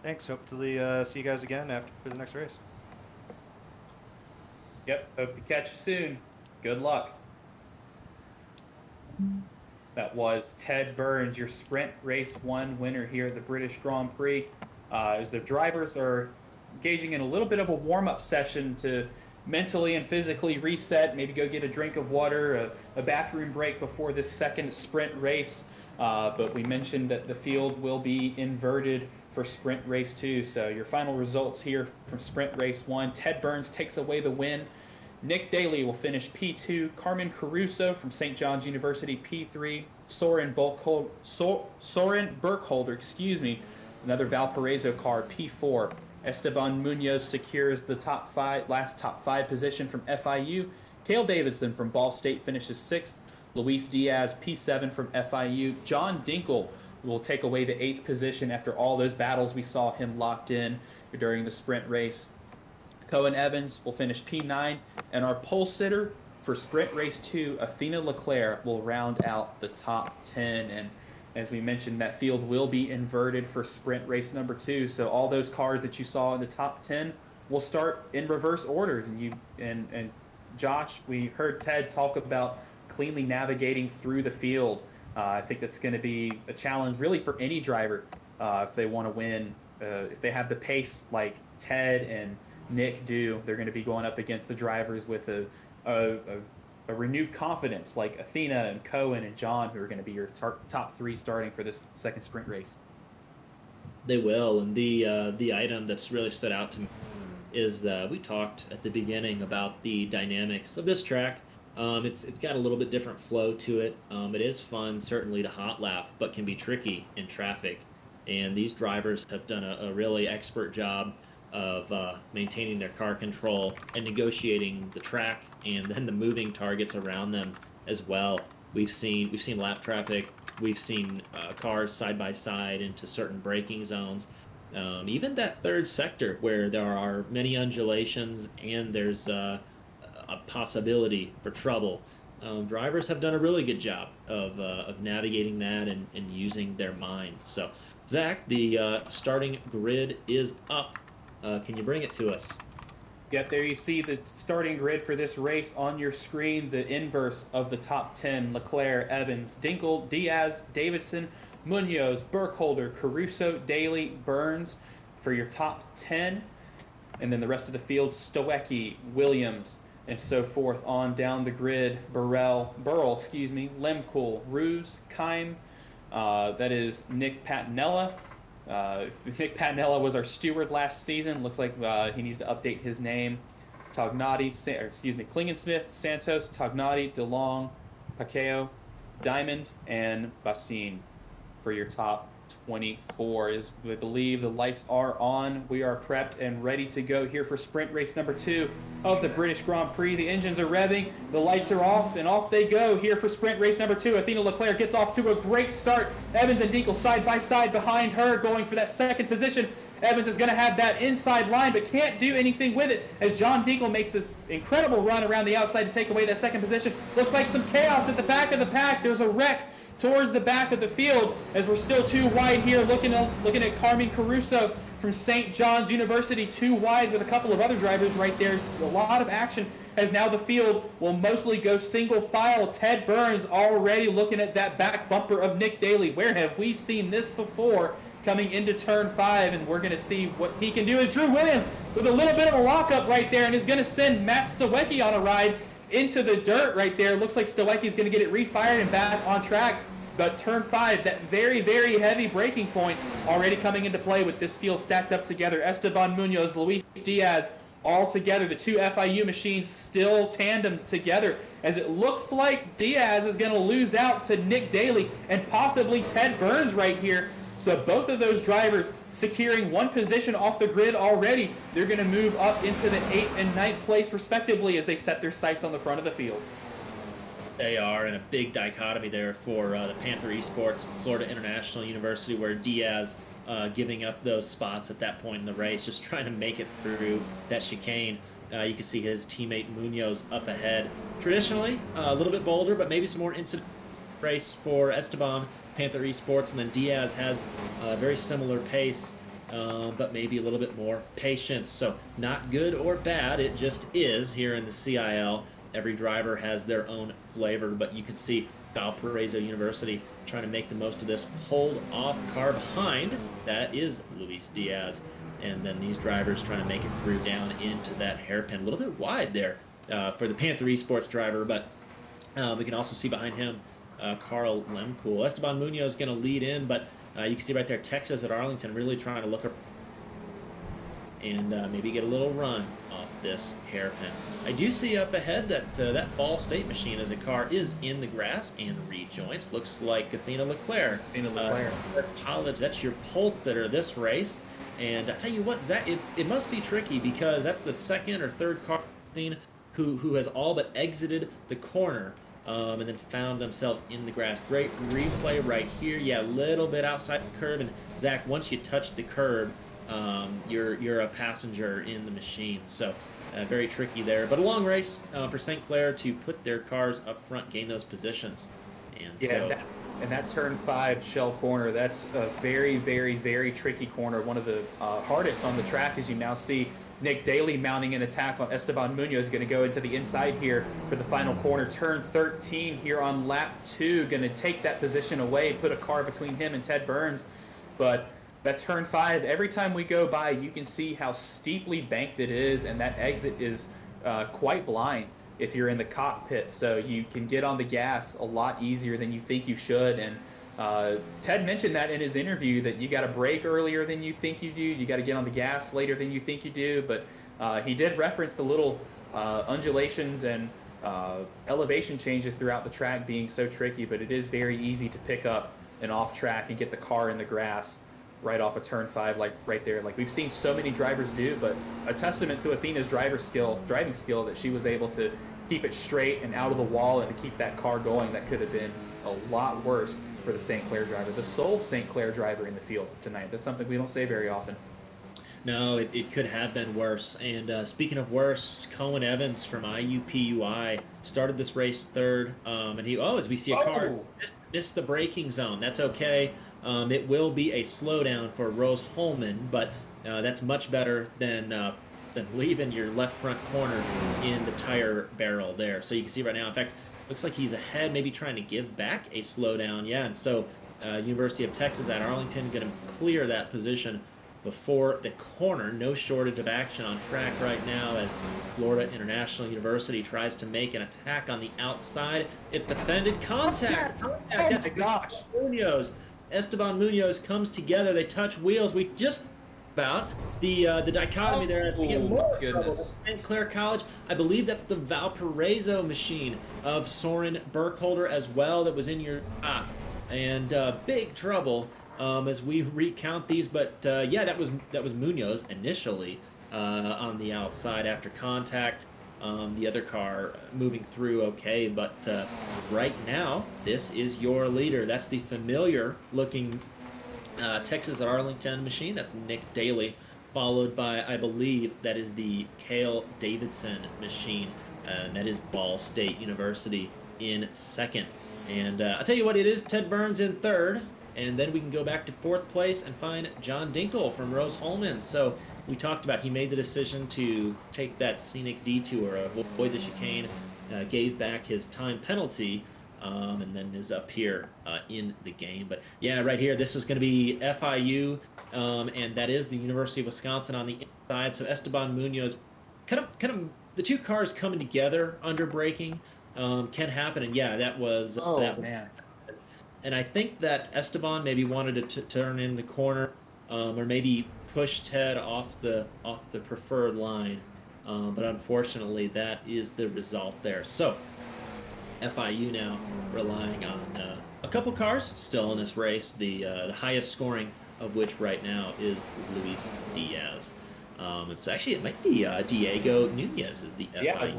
Thanks. Hopefully see you guys again after the next race. Yep. Hope to catch you soon. Good luck. That was Ted Burns, your Sprint Race 1 winner here at the British Grand Prix. As the drivers are engaging in a little bit of a warm-up session to mentally and physically reset, maybe go get a drink of water, a bathroom break before this second sprint race. But we mentioned that the field will be inverted for sprint race 2. So your final results here from sprint race 1. Ted Burns takes away the win. Nick Daly will finish P2. Carmen Caruso from St. John's University, P3. Soren Burkholder, another Valparaiso car, P4. Esteban Munoz secures the last top five position from FIU. Cale Davidson from Ball State finishes 6th. Luis Diaz, P7 from FIU. John Dinkle will take away the 8th position after all those battles we saw him locked in during the sprint race. Cohen Evans will finish P9, and our pole sitter for sprint race 2, Athena Leclerc, will round out the top 10. And as we mentioned, that field will be inverted for sprint race number 2. So all those cars that you saw in the top 10 will start in reverse order. And Josh, we heard Ted talk about cleanly navigating through the field. I think that's going to be a challenge really for any driver if they want to win. If they have the pace like Ted and Nick do, they're going to be going up against the drivers with a renewed confidence like Athena and Cohen and John, who are going to be your top 3 starting for this second sprint race. They will, and the item that's really stood out to me is we talked at the beginning about the dynamics of this track. It's got a little bit different flow to it. It is fun, certainly, to hot lap, but can be tricky in traffic. And these drivers have done a really expert job of maintaining their car control and negotiating the track and then the moving targets around them as well. We've seen lap traffic. We've seen cars side by side into certain braking zones. Even that third sector where there are many undulations and there's a possibility for trouble. Drivers have done a really good job of navigating that and using their mind. So, Zach, the starting grid is up. Can you bring it to us? Yep, there you see the starting grid for this race on your screen, the inverse of the top 10. Leclerc, Evans, Dinkle, Diaz, Davidson, Munoz, Burkholder, Caruso, Daly, Burns for your top 10. And then the rest of the field, Stoecki, Williams, and so forth on down the grid. Burrell, Lemkool, Ruse, Keim, that is Nick Patinella. Nick Patinella was our steward last season. Looks like he needs to update his name. Klingensmith, Santos, Tognati, DeLong, Pacquiao, Diamond, and Bassin for your top 24. As we believe the lights are on, we are prepped and ready to go here for sprint race number 2 of the British Grand Prix. The engines are revving, the lights are off, and off they go here for sprint race number 2. Athena Leclerc gets off to a great start. Evans and Dinkle side by side behind her, going for that second position. Evans is going to have that inside line, but can't do anything with it as John Dinkle makes this incredible run around the outside to take away that second position. Looks like some chaos at the back of the pack. There's a wreck towards the back of the field as we're still too wide here. Looking at Carmen Caruso from St. John's University, too wide with a couple of other drivers right there. A lot of action as now the field will mostly go single file. Ted Burns already looking at that back bumper of Nick Daly. Where have we seen this before? Coming into turn 5, and we're going to see what he can do as Drew Williams with a little bit of a lockup right there and is going to send Matt Stoecki on a ride into the dirt right there. Looks like Stoecki's going to get it refired and back on track. But turn 5, that very, very heavy braking point already coming into play with this field stacked up together. Esteban Munoz, Luis Diaz, all together. The two FIU machines still tandem together as it looks like Diaz is going to lose out to Nick Daly and possibly Ted Burns right here. So both of those drivers securing one position off the grid already. They're going to move up into the 8th and 9th place respectively as they set their sights on the front of the field. They are in a big dichotomy there for the Panther Esports, Florida International University, where Diaz giving up those spots at that point in the race, just trying to make it through that chicane. You can see his teammate Munoz up ahead. Traditionally, a little bit bolder, but maybe some more incident race for Esteban, Panther Esports, and then Diaz has a very similar pace, but maybe a little bit more patience. So not good or bad, it just is here in the CiL. Every driver has their own flavor, but you can see Valparaiso University trying to make the most of this hold-off car behind. That is Luis Diaz. And then these drivers trying to make it through down into that hairpin. A little bit wide there for the Panther Esports driver, but we can also see behind him Carl Lemkool. Esteban Munoz is going to lead in, but you can see right there Texas at Arlington really trying to look up and maybe get a little run off this hairpin. I do see up ahead that that Ball State machine as a car is in the grass and rejoins. Looks like Athena Leclerc. College, that's your pole sitter this race. And I tell you what, Zach, it must be tricky because that's the second or third car seen who has all but exited the corner and then found themselves in the grass. Great replay right here. Yeah, a little bit outside the curb. And Zach, once you touch the curb, you're a passenger in the machine. So very tricky there. But a long race for St. Clair to put their cars up front, gain those positions. And yeah, and that turn 5 shell corner, that's a very, very, very tricky corner. One of the hardest on the track, as you now see Nick Daly mounting an attack on Esteban Munoz. Going to go into the inside here for the final corner. Turn 13 here on lap 2. Going to take that position away, put a car between him and Ted Burns. But that turn 5, every time we go by, you can see how steeply banked it is, and that exit is quite blind if you're in the cockpit. So you can get on the gas a lot easier than you think you should. And Ted mentioned that in his interview, that you got to brake earlier than you think you do. You got to get on the gas later than you think you do. But he did reference the little undulations and elevation changes throughout the track being so tricky. But it is very easy to pick up an off track and get the car in the grass right off of turn 5, like right there, like we've seen so many drivers do. But a testament to Athena's driving skill, that she was able to keep it straight and out of the wall and to keep that car going. That could have been a lot worse for the St. Clair driver, the sole St. Clair driver in the field tonight. That's something we don't say very often. No, it could have been worse. And speaking of worse, Cohen Evans from IUPUI started this race third, and he, as we see a car, missed the braking zone. That's okay. It will be a slowdown for Rose Holman, but that's much better than leaving your left front corner in the tire barrel there. So you can see right now, in fact, looks like he's ahead, maybe trying to give back a slowdown. Yeah, and so University of Texas at Arlington going to clear that position before the corner. No shortage of action on track right now as Florida International University tries to make an attack on the outside. It's defended. Contact. Oh my gosh. Esteban Munoz comes together. They touch wheels. We just about the dichotomy there. We get more St. Clair College. I believe that's the Valparaiso machine of Soren Burkholder as well that was in your top. And big trouble as we recount these. But yeah, that was Munoz initially on the outside after contact. The other car moving through okay, but right now, this is your leader. That's the familiar-looking Texas at Arlington machine. That's Nick Daly, followed by, I believe, that is the Cale Davidson machine, and that is Ball State University in second. And I'll tell you what, it is Ted Burns in third, and then we can go back to fourth place and find John Dinkle from Rose Holman. So we talked about he made the decision to take that scenic detour, avoid the chicane, gave back his time penalty, and then is up here in the game. But yeah, right here, this is going to be FIU, and that is the University of Wisconsin on the inside. So Esteban Munoz, kind of the two cars coming together under braking can happen. And yeah, that was man. And I think that Esteban maybe wanted to turn in the corner, or maybe push Ted off the preferred line, but unfortunately that is the result there. So FIU now relying on a couple cars still in this race, the highest scoring of which right now is Luis Diaz. It's actually, it might be Diego Nunez is the FIU. Yeah,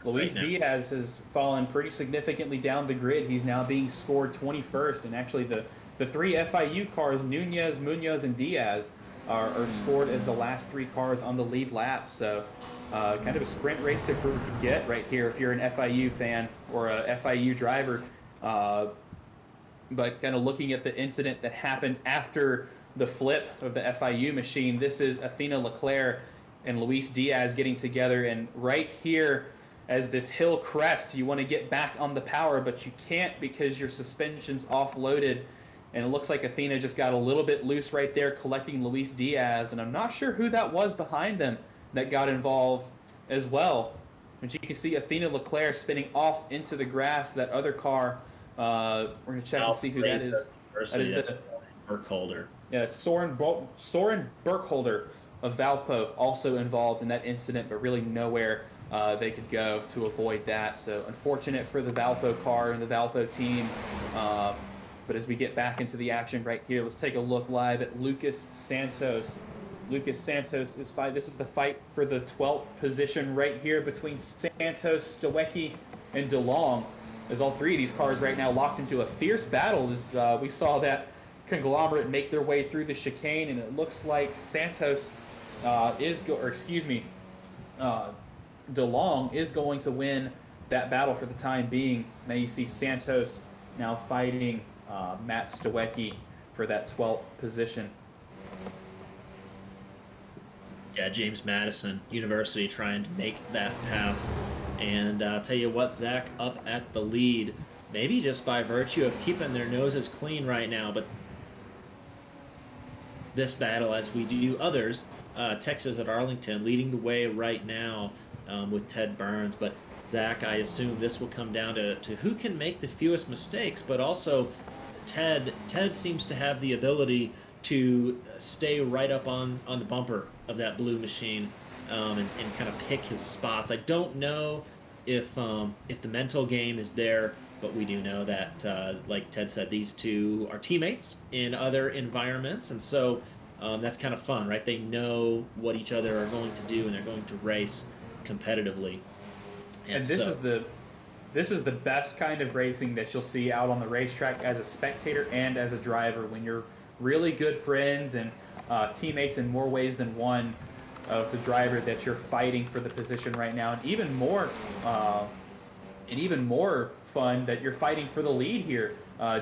Luis Diaz has fallen pretty significantly down the grid. He's now being scored 21st, and actually the three FIU cars, Nunez, Munoz, and Diaz, are scored as the last three cars on the lead lap. So kind of a sprint race to forget right here if you're an FIU fan or a FIU driver. But kind of looking at the incident that happened after the flip of the FIU machine, this is Athena Leclerc and Luis Diaz getting together. And right here, as this hill crest, you want to get back on the power, but you can't because your suspension's offloaded. And it looks like Athena just got a little bit loose right there, collecting Luis Diaz. And I'm not sure who that was behind them that got involved as well. But you can see Athena Leclerc spinning off into the grass. That other car, we're going to check and see who that is. That is Burkholder. Yeah, Soren Burkholder of Valpo also involved in that incident, but really nowhere they could go to avoid that. So unfortunate for the Valpo car and the Valpo team. But as we get back into the action right here, let's take a look live at Lucas Santos. Lucas Santos is fight. This is the fight for the 12th position right here between Santos, Stawecki, and DeLong. As all three of these cars right now locked into a fierce battle, as we saw that conglomerate make their way through the chicane, and it looks like Santos DeLong is going to win that battle for the time being. Now you see Santos now fighting Matt Stawecki for that 12th position. Yeah, James Madison University trying to make that pass. And I'll tell you what, Zach up at the lead, maybe just by virtue of keeping their noses clean right now. But this battle, as we do others, Texas at Arlington leading the way right now with Ted Burns. But Zach, I assume this will come down to who can make the fewest mistakes, but also Ted seems to have the ability to stay right up on the bumper of that blue machine and kind of pick his spots. I don't know if the mental game is there, but we do know that, like Ted said, these two are teammates in other environments, and so that's kind of fun, right? They know what each other are going to do, and they're going to race competitively. And this is the best kind of racing that you'll see out on the racetrack as a spectator and as a driver, when you're really good friends and teammates in more ways than one of the driver that you're fighting for the position right now, and even more fun that you're fighting for the lead here.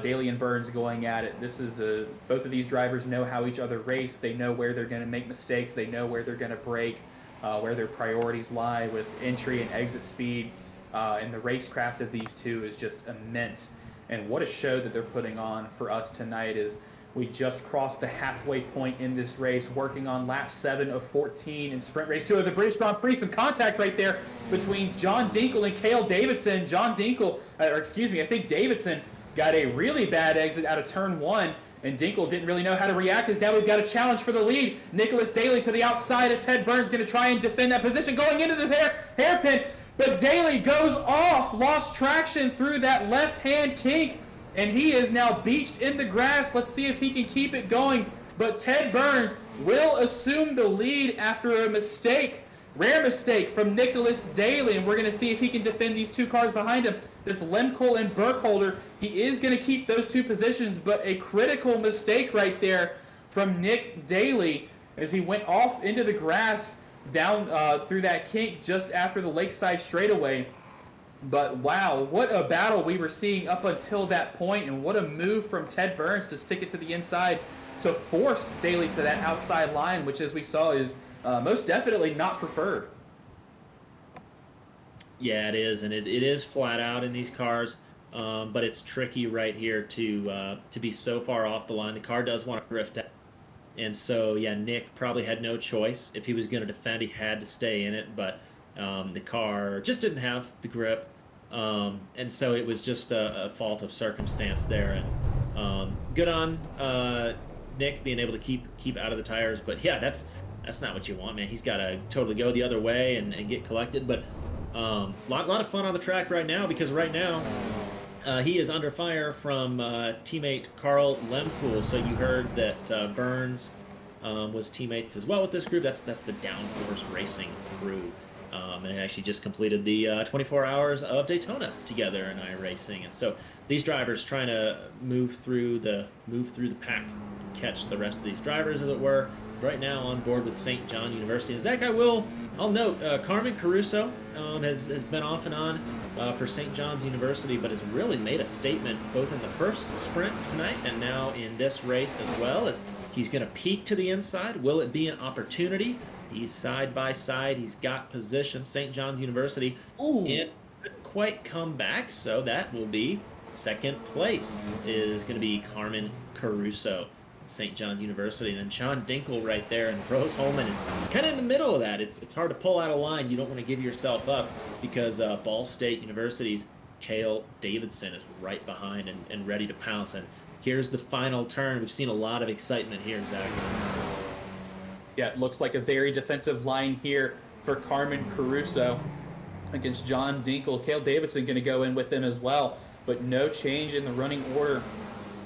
Daly and Burns going at it. This is both of these drivers know how each other race. They know where they're going to make mistakes. They know where they're going to break, where their priorities lie with entry and exit speed. And the racecraft of these two is just immense. And what a show that they're putting on for us tonight. Is we just crossed the halfway point in this race, working on lap 7 of 14 in sprint race 2 of the British Grand Prix. Some contact right there between John Dinkle and Cale Davidson. I think Davidson got a really bad exit out of turn 1, and Dinkle didn't really know how to react, as now we've got a challenge for the lead. Nicholas Daly to the outside of Ted Burns, going to try and defend that position, going into the hairpin, but Daly goes off, lost traction through that left-hand kink, and he is now beached in the grass. Let's see if he can keep it going. But Ted Burns will assume the lead after a mistake, rare mistake from Nicholas Daly, and we're going to see if he can defend these two cars behind him. That's Lemcole and Burkholder. He is going to keep those two positions, but a critical mistake right there from Nick Daly as he went off into the grass down through that kink just after the Lakeside straightaway. But wow, what a battle we were seeing up until that point, and what a move from Ted Burns to stick it to the inside to force Daly to that outside line, which, as we saw, is most definitely not preferred. Yeah, it is, and it is flat out in these cars, but it's tricky right here to be so far off the line. The car does want to drift out, and so yeah, Nick probably had no choice. If he was going to defend, he had to stay in it, but the car just didn't have the grip, and so it was just a fault of circumstance there. And good on Nick being able to keep out of the tires, but yeah, that's not what you want, man. He's got to totally go the other way and get collected. But lot of fun on the track right now, because right now he is under fire from teammate Carl Lempool. So you heard that Burns was teammates as well with this group. That's the Downforce Racing crew. And actually just completed the 24 hours of Daytona together in iRacing. And so these drivers trying to move through the pack, catch the rest of these drivers, as it were. Right now on board with St. John University. And Zach, I'll note, Carmen Caruso has been off and on for St. John's University, but has really made a statement both in the first sprint tonight and now in this race as well. As he's going to peek to the inside. Will it be an opportunity? He's side by side. He's got position. St. John's University. It couldn't quite come back, so that will be second place is going to be Carmen Caruso, St. John's University. And then John Dinkle right there, and Rose Holman is kind of in the middle of that. It's hard to pull out a line. You don't want to give yourself up, because Ball State University's Cale Davidson is right behind and ready to pounce. And here's the final turn. We've seen a lot of excitement here, Zach. Yeah, it looks like a very defensive line here for Carmen Caruso against John Dinkle. Cale Davidson going to go in with him as well, but no change in the running order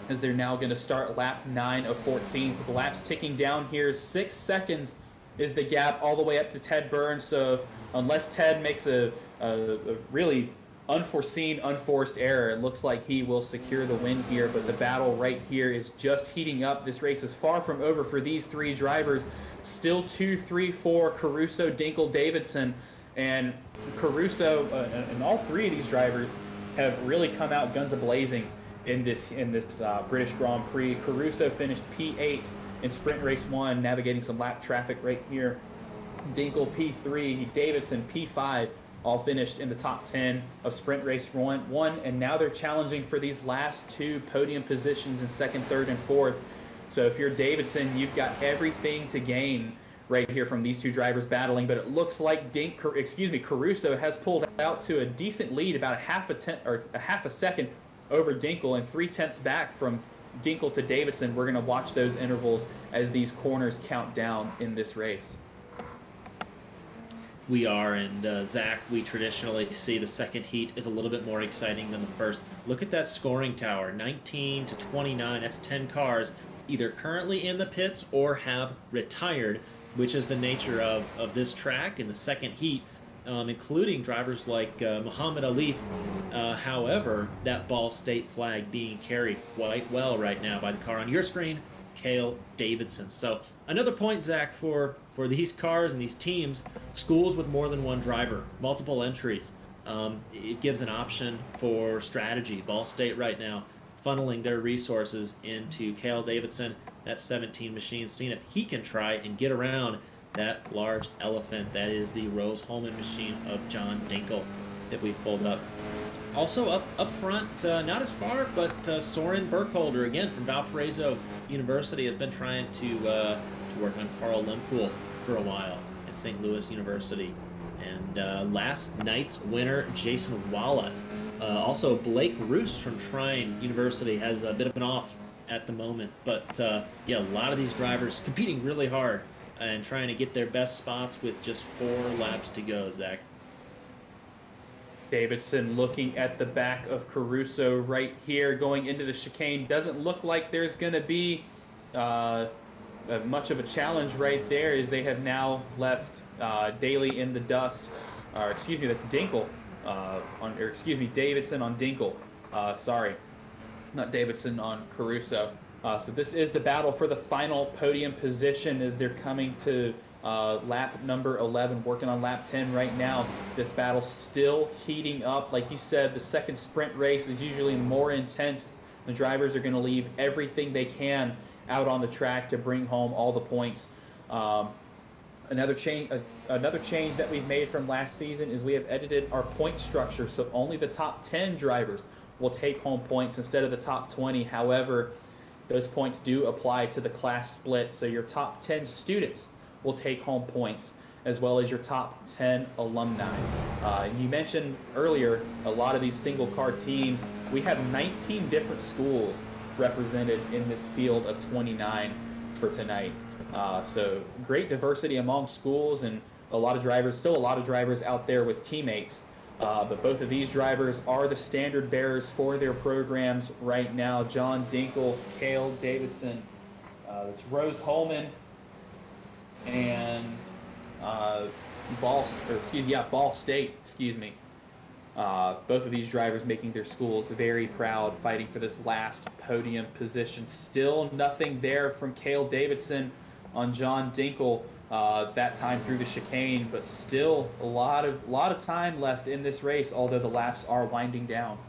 as they're now going to start lap 9 of 14. So the lap's ticking down here. 6 seconds is the gap all the way up to Ted Burns. So unless Ted makes a really unforeseen, unforced error, it looks like he will secure the win here. But the battle right here is just heating up. This race is far from over for these 3 drivers. Still 2, 3, 4, Caruso, Dinkle, Davidson. And Caruso and all 3 of these drivers have really come out guns a-blazing in this British Grand Prix. Caruso finished P8 in Sprint Race 1, navigating some lap traffic right here. Dinkle P3, Davidson P5, all finished in the top 10 of Sprint Race 1, and now they're challenging for these last 2 podium positions in 2nd, 3rd, and 4th. So if you're Davidson, you've got everything to gain right here from these 2 drivers battling, but it looks like Caruso has pulled out to a decent lead, about a half a second over Dinkle, and 0.3 back from Dinkle to Davidson. We're going to watch those intervals as these corners count down in this race. We are, and Zach, we traditionally see the second heat is a little bit more exciting than the first. Look at that scoring tower, 19 to 29. That's 10 cars either currently in the pits or have retired, which is the nature of this track in the second heat, including drivers like Muhammad Ali. However, that Ball State flag being carried quite well right now by the car on your screen, Cale Davidson. So another point, Zach, for these cars and these teams, schools with more than 1 driver, multiple entries. It gives an option for strategy. Ball State right now funneling their resources into Cale Davidson, that 17 machine, seeing if he can try and get around that large elephant that is the Rose-Hulman machine of John Dinkle that we pulled up. Also up front, not as far, but Soren Burkholder, again from Valparaiso University, has been trying to work on Carl Lempool for a while at St. Louis University. And last night's winner, Jason Wallet. Also, Blake Roos from Trine University has a bit of an off at the moment. But yeah, a lot of these drivers competing really hard and trying to get their best spots with just 4 laps to go, Zach. Davidson looking at the back of Caruso right here going into the chicane. Doesn't look like there's going to be much of a challenge right there, as they have now left Daly in the dust. Or excuse me, that's Dinkle. Davidson on Dinkle. Sorry, not Davidson on Caruso. So this is the battle for the final podium position as they're coming to lap number 11, working on lap 10 right now. This battle still heating up. Like you said, the second sprint race is usually more intense. The drivers are going to leave everything they can out on the track to bring home all the points. Another change that we've made from last season is we have edited our point structure, so only the top 10 drivers will take home points instead of the top 20. However, those points do apply to the class split, so your top 10 students will take home points, as well as your top 10 alumni. You mentioned earlier a lot of these single car teams. We have 19 different schools represented in this field of 29 for tonight. So great diversity among schools, and still a lot of drivers out there with teammates. But both of these drivers are the standard bearers for their programs right now. John Dinkle, Cale Davidson, it's Rose-Hulman, and Ball State. Both of these drivers making their schools very proud, fighting for this last podium position. Still nothing there from Cale Davidson on John Dinkle that time through the chicane, but still a lot of time left in this race, although the laps are winding down.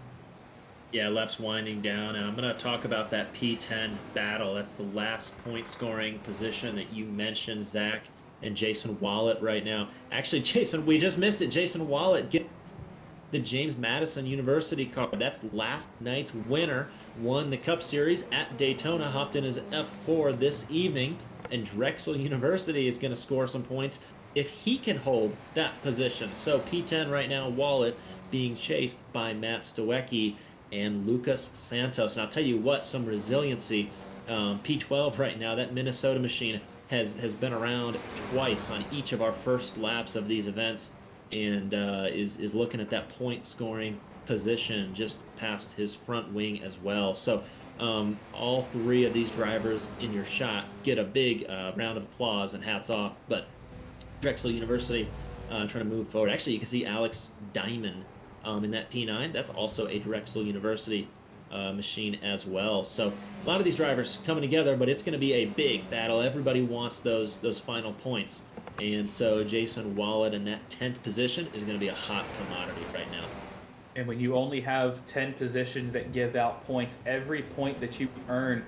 Yeah, laps winding down, and I'm going to talk about that P10 battle. That's the last point scoring position that you mentioned, Zach, and Jason Wallet right now. Actually, Jason, we just missed it. Jason Wallet get the James Madison University car. That's last night's winner. Won the Cup Series at Daytona, hopped in as F4 this evening, and Drexel University is going to score some points if he can hold that position. So P10 right now, Wallet being chased by Matt Stowecki and Lucas Santos. And I'll tell you what, some resiliency P12 right now. That Minnesota machine has been around twice on each of our first laps of these events, and is looking at that point scoring position just past his front wing as well. So all three of these drivers in your shot get a big round of applause and hats off. But Drexel University trying to move forward. Actually, you can see Alex Diamond in that P9. That's also a Drexel University machine as well. So a lot of these drivers coming together, but it's going to be a big battle. Everybody wants those final points. And so Jason Wallet in that 10th position is going to be a hot commodity right now. And when you only have 10 positions that give out points, every point that you earn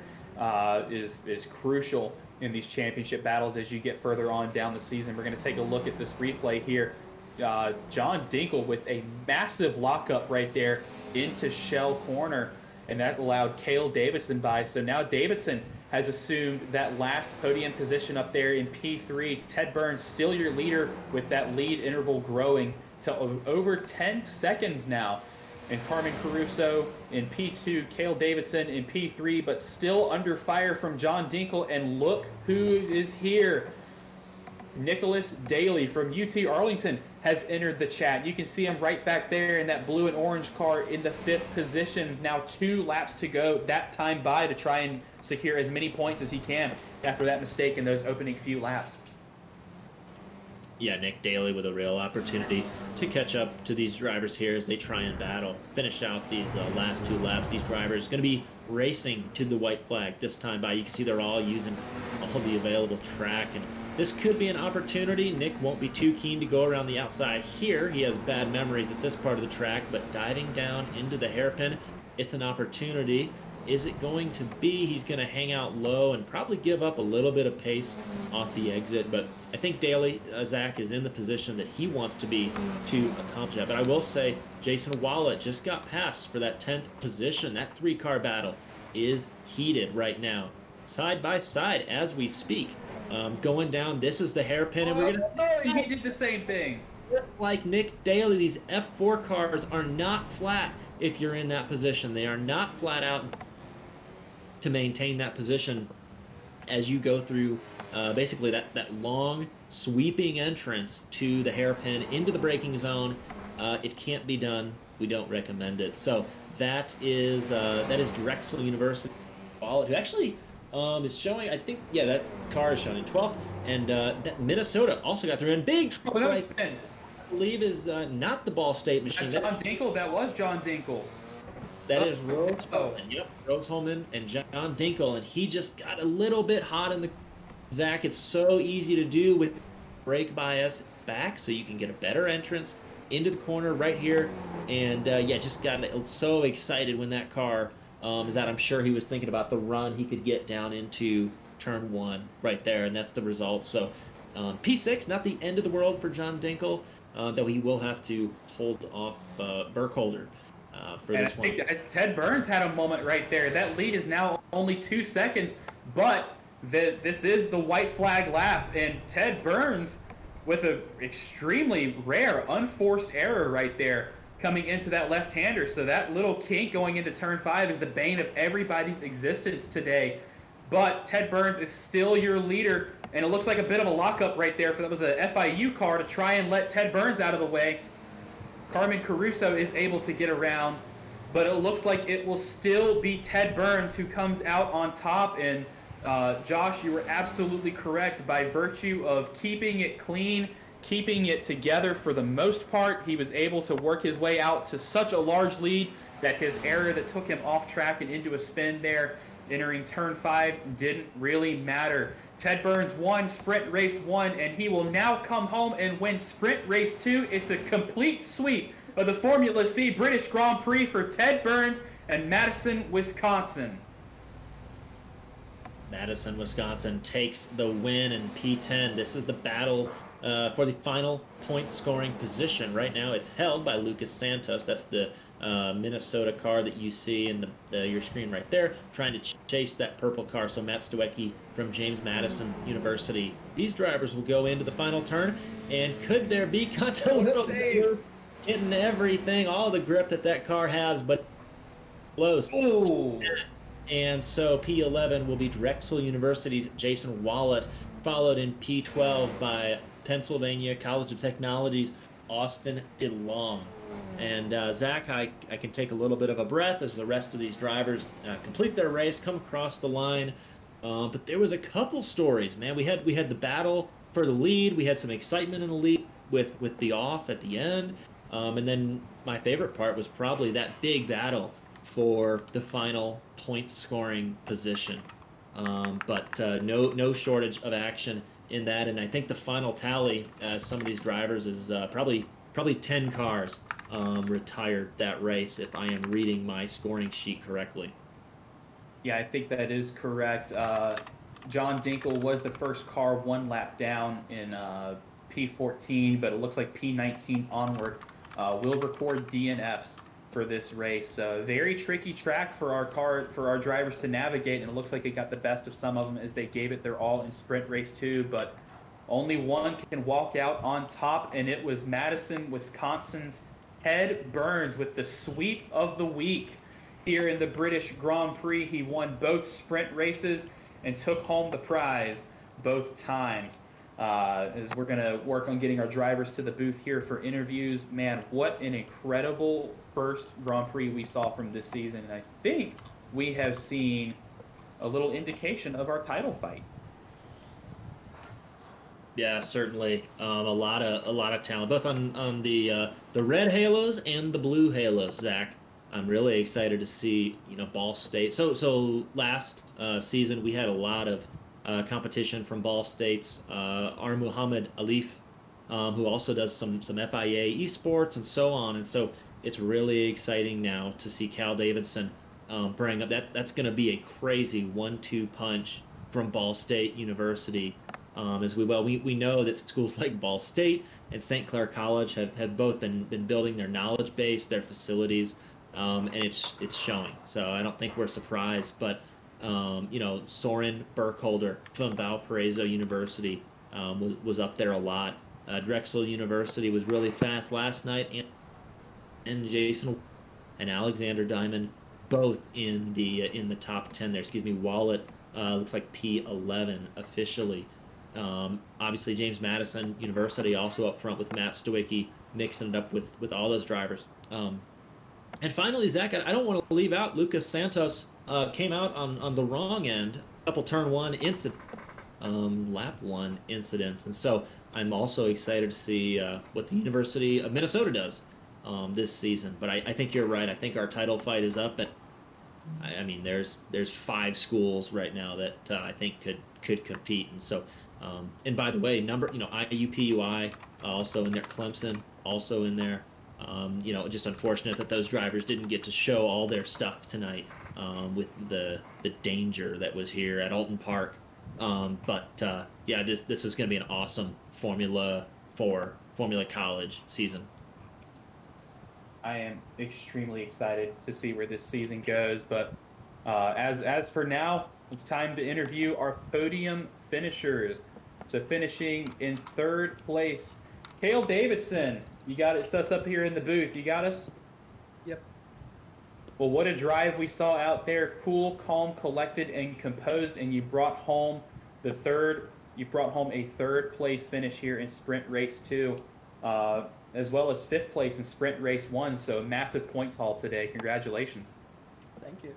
is crucial in these championship battles as you get further on down the season. We're going to take a look at this replay here. John Dinkle with a massive lockup right there into Shell Corner, and that allowed Cale Davidson by. So now Davidson has assumed that last podium position up there in P3. Ted Burns still your leader with that lead interval growing to over 10 seconds now. And Carmen Caruso in P2, Cale Davidson in P3, but still under fire from John Dinkle. And look who is here. Nicholas Daly from UT Arlington has entered the chat. You can see him right back there in that blue and orange car in the 5th position. Now 2 laps to go, that time by, to try and secure as many points as he can after that mistake in those opening few laps. Yeah, Nick Daly with a real opportunity to catch up to these drivers here as they try and finish out these last 2 laps. These drivers going to be racing to the white flag this time by. You can see they're all using all the available track, and this could be an opportunity. Nick won't be too keen to go around the outside here. He has bad memories at this part of the track, but diving down into the hairpin, it's an opportunity. Is it going to be? He's going to hang out low and probably give up a little bit of pace off the exit. But I think Daly, Zach, is in the position that he wants to be to accomplish that. But I will say Jason Wallet just got passed for that 10th position. That 3-car battle is heated right now. Side by side as we speak. Going down, this is the hairpin. And we're gonna he did the same thing. Like Nick Daly, these F4 cars are not flat if you're in that position. They are not flat out to maintain that position as you go through basically that long sweeping entrance to the hairpin into the braking zone. It can't be done. We don't recommend it. So that is Drexel University, who actually is showing, I think, yeah, that car is showing in 12th, and that Minnesota also got through in big trouble. I believe is not the Ball State machine. John Dinkle. That was John Dinkle. That is Rose Holman. Yep, Rose Holman and John Dinkle, and he just got a little bit hot in the. Zach, it's so easy to do with brake bias back, so you can get a better entrance into the corner right here. And yeah, just got so excited when that car is out. I'm sure he was thinking about the run he could get down into turn 1 right there, and that's the result. So P6, not the end of the world for John Dinkle, though he will have to hold off Burkholder. For this I think Ted Burns had a moment right there. That lead is now only 2 seconds, but this is the white flag lap, and Ted Burns with an extremely rare unforced error right there coming into that left-hander. So that little kink going into turn 5 is the bane of everybody's existence today. But Ted Burns is still your leader, and it looks like a bit of a lockup right there. That was a FIU car to try and let Ted Burns out of the way. Carmen Caruso is able to get around, but it looks like it will still be Ted Burns who comes out on top. And Josh, you were absolutely correct. By virtue of keeping it clean, keeping it together for the most part, he was able to work his way out to such a large lead that his error that took him off track and into a spin there, entering turn 5, didn't really matter. Ted Burns won Sprint Race 1, and he will now come home and win Sprint Race 2. It's a complete sweep of the Formula C British Grand Prix for Ted Burns and Madison, Wisconsin. Madison, Wisconsin takes the win in P10. This is the battle for the final point scoring position. Right now it's held by Lucas Santos. That's the Minnesota car that you see in your screen right there, trying to chase that purple car. So Matt Stowecki from James Madison University. These drivers will go into the final turn, and could there be Continental getting everything, all the grip that car has, but close. Ooh. And so P11 will be Drexel University's Jason Wallet, followed in P12 by Pennsylvania College of Technology's Austin DeLong. And Zach, I can take a little bit of a breath as the rest of these drivers complete their race, come across the line. But there was a couple stories, man. We had the battle for the lead. We had some excitement in the lead with the off at the end. And then my favorite part was probably that big battle for the final point scoring position. But no shortage of action in that, and I think the final tally, some of these drivers is probably 10 cars retired that race, if I am reading my scoring sheet correctly. Yeah, I think that is correct. John Dinkle was the first car one lap down in P14, but it looks like P19 onward will record DNFs for this race. Very tricky track for our drivers to navigate, and it looks like it got the best of some of them as they gave it their all in sprint race 2, but only one can walk out on top, and it was Madison, Wisconsin's Ted Burns with the sweep of the week here in the British Grand Prix. He won both sprint races and took home the prize both times. As we're going to work on getting our drivers to the booth here for interviews. Man, what an incredible first Grand Prix we saw from this season. And I think we have seen a little indication of our title fight. Yeah, certainly. A lot of talent, both on the red halos and the blue halos, Zach. I'm really excited to see, Ball State. So last season we had a lot of competition from Ball State's R. Muhammad Alif, who also does some FIA esports and so on. And so it's really exciting now to see Cal Davidson bring up that's going to be a crazy 1-2 punch from Ball State University. As we know that schools like Ball State and St. Clair College have both been building their knowledge base, their facilities, and it's showing. So I don't think we're surprised, but Soren Burkholder from Valparaiso University was up there a lot. Drexel University was really fast last night, and Jason and Alexander Diamond both in the top 10 there. Excuse me, Wallet looks like P11 officially. Obviously, James Madison University also up front with Matt Stowicki mixing it up with all those drivers. And finally, Zach, I don't want to leave out Lucas Santos. Came out on the wrong end, a couple turn one incident, lap one incidents, and so I'm also excited to see what the University of Minnesota does this season. But I think you're right. I think our title fight is up, and I mean there's 5 schools right now that I think could compete, and so and by the way, IUPUI also in there, Clemson also in there. Just unfortunate that those drivers didn't get to show all their stuff tonight with the danger that was here at Oulton Park. This is going to be an awesome Formula College season. I am extremely excited to see where this season goes, but as for now, it's time to interview our podium finishers. So finishing in 3rd place, Cale Davidson. You got it. It's us up here in the booth. You got us? Yep. Well, what a drive we saw out there. Cool, calm, collected, and composed. And you brought home a 3rd place finish here in Sprint Race 2, as well as 5th place in Sprint Race 1. So massive points haul today. Congratulations. Thank you.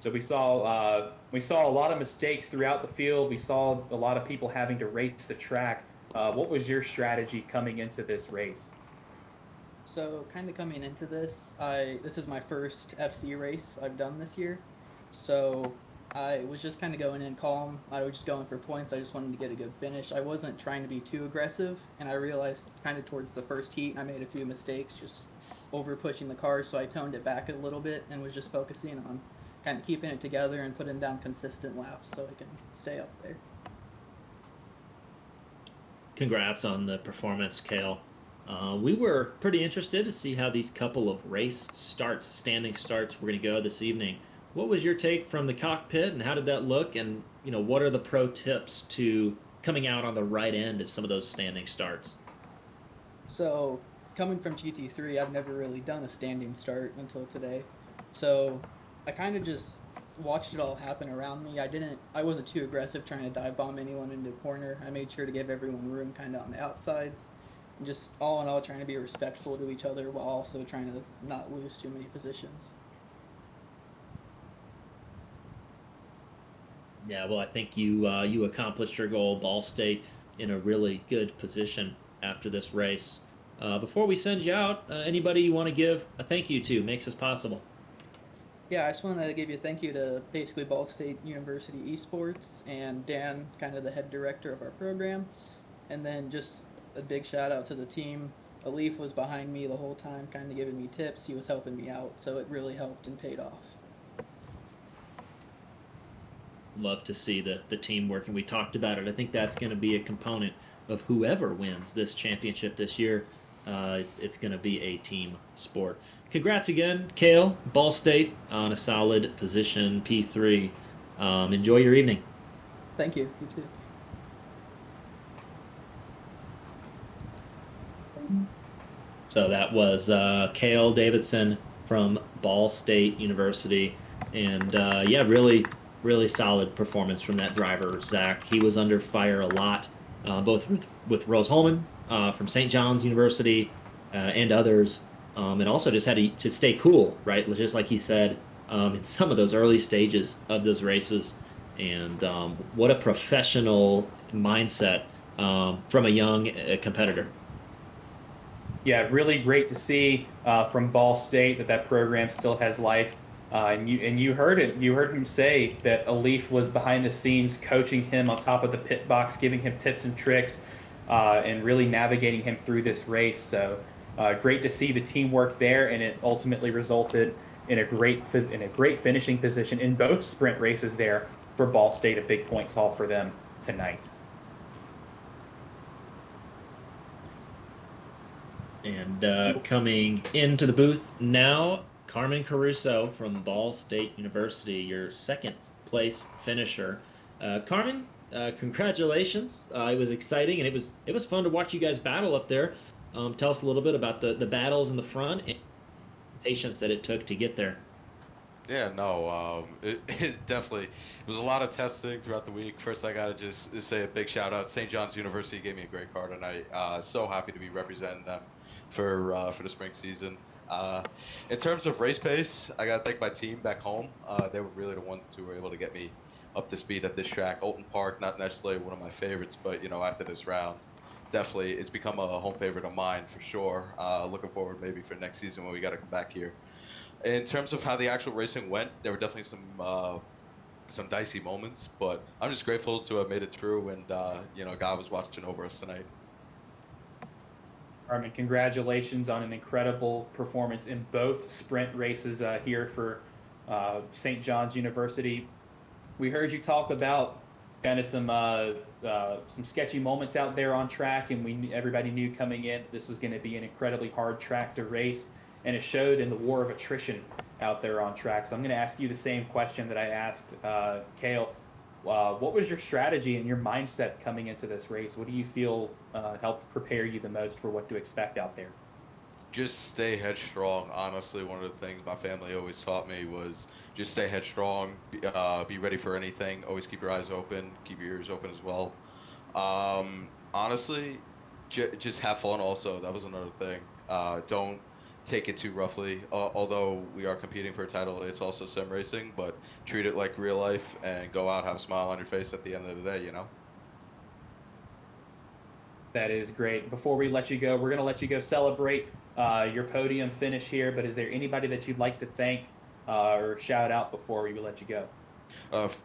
So we saw a lot of mistakes throughout the field. We saw a lot of people having to race the track. What was your strategy coming into this race? So kind of coming into this is my first FC race I've done this year. So I was just kind of going in calm. I was just going for points. I just wanted to get a good finish. I wasn't trying to be too aggressive, and I realized kind of towards the first heat I made a few mistakes just over pushing the car, so I toned it back a little bit and was just focusing on kind of keeping it together and putting down consistent laps so I can stay up there. Congrats on the performance, Cale. We were pretty interested to see how these couple of standing starts were going to go this evening. What was your take from the cockpit, and how did that look? And what are the pro tips to coming out on the right end of some of those standing starts? So coming from GT3, I've never really done a standing start until today. So I kind of just watched it all happen around me. I wasn't too aggressive trying to dive bomb anyone into a corner. I made sure to give everyone room kind of on the outsides. And just all in all, trying to be respectful to each other while also trying to not lose too many positions. Yeah, well, I think you accomplished your goal. Ball State in a really good position after this race. Before we send you out, anybody you want to give a thank you to makes this possible? Yeah, I just wanted to give you a thank you to basically Ball State University Esports and Dan, kind of the head director of our program. And then just a big shout out to the team. Alif was behind me the whole time, kind of giving me tips. He was helping me out, so it really helped and paid off. Love to see the teamwork, and we talked about it. I think that's going to be a component of whoever wins this championship this year. It's going to be a team sport. Congrats again, Kale, Ball State on a solid position, P3. Enjoy your evening. Thank you. You too. So that was Kale Davidson from Ball State University, and yeah, really solid performance from that driver, Zach. He was under fire a lot, both with Rose Holman from St. John's University and others, and also just had to stay cool, right? Just like he said in some of those early stages of those races, and what a professional mindset from a young competitor. Yeah, really great to see from Ball State that program still has life. And you heard it. You heard him say that Alif was behind the scenes coaching him on top of the pit box, giving him tips and tricks, and really navigating him through this race. So great to see the teamwork there, and it ultimately resulted in a great finishing position in both sprint races there for Ball State. A big points haul for them tonight. And coming into the booth now, Carmen Caruso from Ball State University, your second place finisher. Carmen, congratulations! It was exciting, and it was fun to watch you guys battle up there. Tell us a little bit about the battles in the front and the patience that it took to get there. Yeah, no, it definitely it was a lot of testing throughout the week. First, I gotta just say a big shout out. St. John's University gave me a great car tonight. So happy to be representing them for the spring season. In terms of race pace, I gotta thank my team back home. They were really the ones who were able to get me up to speed at this track. Oulton Park, not necessarily one of my favorites, but after this round, definitely it's become a home favorite of mine for sure. Looking forward maybe for next season when we got to come back here. In terms of how the actual racing went, there were definitely some dicey moments, but I'm just grateful to have made it through, and God was watching over us tonight. Carmen, congratulations on an incredible performance in both sprint races here for St. John's University. We heard you talk about kind of some sketchy moments out there on track, and everybody knew coming in that this was going to be an incredibly hard track to race, and it showed in the war of attrition out there on track. So I'm going to ask you the same question that I asked Kale. What was your strategy and your mindset coming into this race? What do you feel helped prepare you the most for what to expect out there? Just stay headstrong. Honestly, one of the things my family always taught me was just stay headstrong, be ready for anything, always keep your eyes open, keep your ears open as well. Honestly, just have fun also. That was another thing. Don't take it too roughly. Although we are competing for a title, it's also sim racing, but treat it like real life and go out, have a smile on your face at the end of the day, That is great. Before we let you go, we're going to let you go celebrate your podium finish here, but is there anybody that you'd like to thank or shout out before we let you go?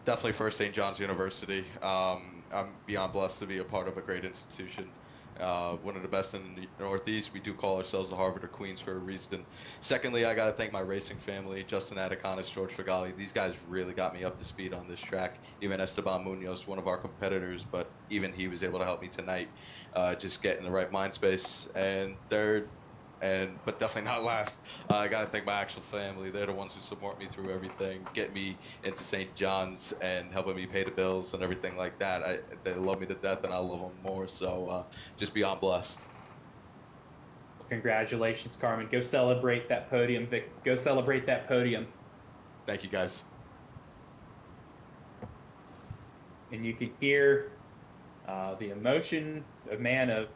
Definitely for St. John's University. I'm beyond blessed to be a part of a great institution. One of the best in the Northeast. We do call ourselves the Harvard or Queens for a reason. Secondly, I got to thank my racing family, Justin Adaconis, George Fagali. These guys really got me up to speed on this track. Even Esteban Munoz, one of our competitors, but even he was able to help me tonight, just get in the right mind space. And third, but definitely not last, I gotta thank my actual family. They're the ones who support me through everything, get me into St. John's and helping me pay the bills and everything like that. They love me to death, and I love them more. So just beyond blessed. Well, congratulations, Carmen. Go celebrate that podium, Vic. Go celebrate that podium. Thank you, guys. And you can hear the emotion of man of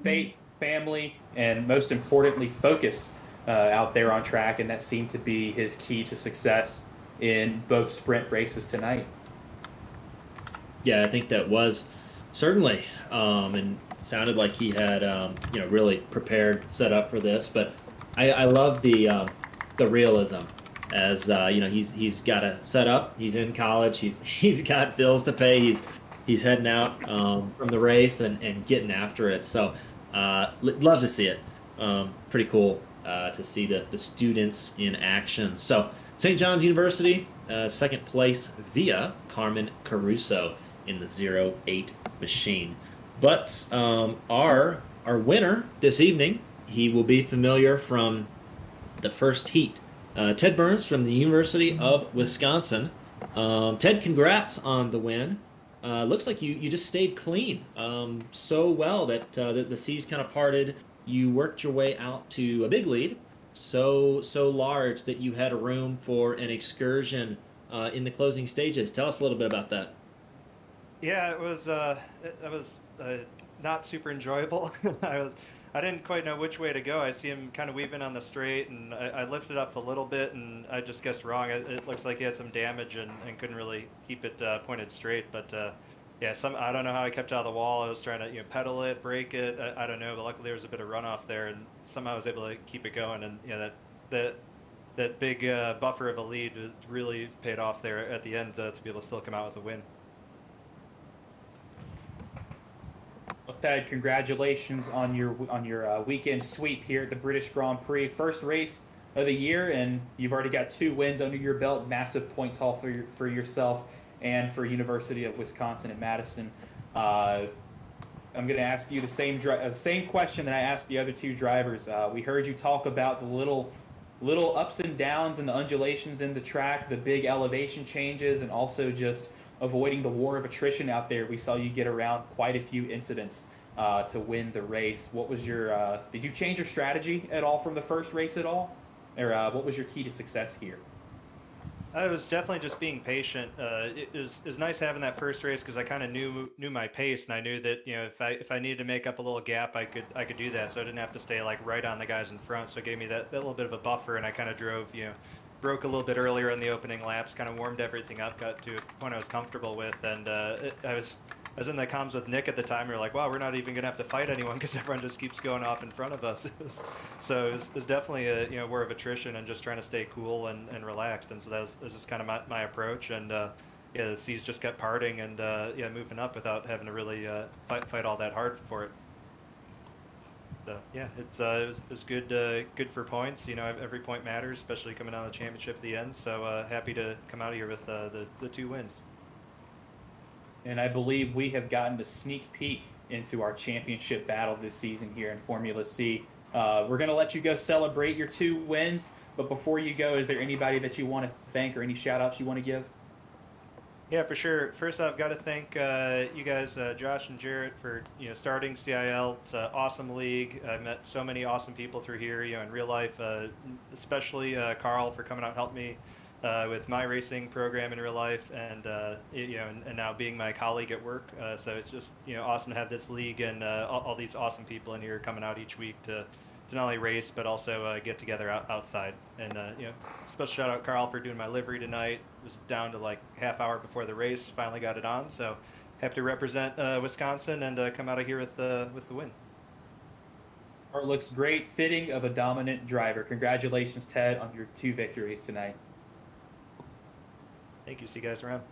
faith, family, and most importantly, focus out there on track, and that seemed to be his key to success in both sprint races tonight. Yeah, I think that was certainly, and sounded like he had, really prepared, set up for this. But I love the realism, as he's got to set up. He's in college. He's got bills to pay. He's heading out from the race and getting after it. So love to see it. Pretty cool to see the students in action. So St. John's University, second place via Carmen Caruso in the 08 machine. But our winner this evening, he will be familiar from the first heat. Ted Burns from the University of Wisconsin. Ted, congrats on the win. Looks like you just stayed clean so well that the seas kind of parted. You worked your way out to a big lead, so large that you had a room for an excursion in the closing stages. Tell us a little bit about that. Yeah, it was not super enjoyable. I didn't quite know which way to go. I see him kind of weaving on the straight, and I lifted up a little bit, and I just guessed wrong. It looks like he had some damage and couldn't really keep it pointed straight. But yeah, I don't know how I kept out of the wall. I was trying to pedal it, brake it. I don't know, but luckily there was a bit of runoff there, and somehow I was able to keep it going. And that big buffer of a lead really paid off there at the end to be able to still come out with a win. Well, Ted, congratulations on your weekend sweep here at the British Grand Prix. First race of the year, and you've already got 2 wins under your belt. Massive points haul for yourself and for University of Wisconsin at Madison. I'm going to ask you the same question that I asked the other 2 drivers. We heard you talk about the little ups and downs and the undulations in the track, the big elevation changes, and also just avoiding the war of attrition out there. We saw you get around quite a few incidents to win the race. What was your did you change your strategy at all from the first race at all? Or what was your key to success here? I was definitely just being patient. It was nice having that first race because I kind of knew my pace, and I knew that if I needed to make up a little gap, I could do that. So I didn't have to stay like right on the guys in front. So it gave me that little bit of a buffer, and I kind of drove broke a little bit earlier in the opening laps, kind of warmed everything up, got to a point I was comfortable with, and I was in the comms with Nick at the time. We were like, wow, we're not even going to have to fight anyone because everyone just keeps going off in front of us. So it was definitely a war of attrition and just trying to stay cool and relaxed, and so that was just kind of my approach, and the seas just kept parting and moving up without having to really fight all that hard for it. So yeah, it was good for points. Every point matters, especially coming out of the championship at the end. So happy to come out of here with the 2 wins. And I believe we have gotten a sneak peek into our championship battle this season here in Formula C. We're going to let you go celebrate your 2 wins, but before you go, is there anybody that you want to thank or any shout-outs you want to give? Yeah, for sure. First, I've got to thank you guys, Josh and Jarrett, for starting CiL. It's an awesome league. I've met so many awesome people through here, in real life. Especially Carl for coming out and helping me with my racing program in real life, and and now being my colleague at work. So it's just awesome to have this league and all these awesome people in here coming out each week to not only race but also get together outside. And special shout out Carl for doing my livery tonight. It was down to like half hour before the race. Finally got it on. So happy to represent Wisconsin and come out of here with the win. It looks great, fitting of a dominant driver. Congratulations, Ted, on your 2 victories tonight. Thank you. See you guys around.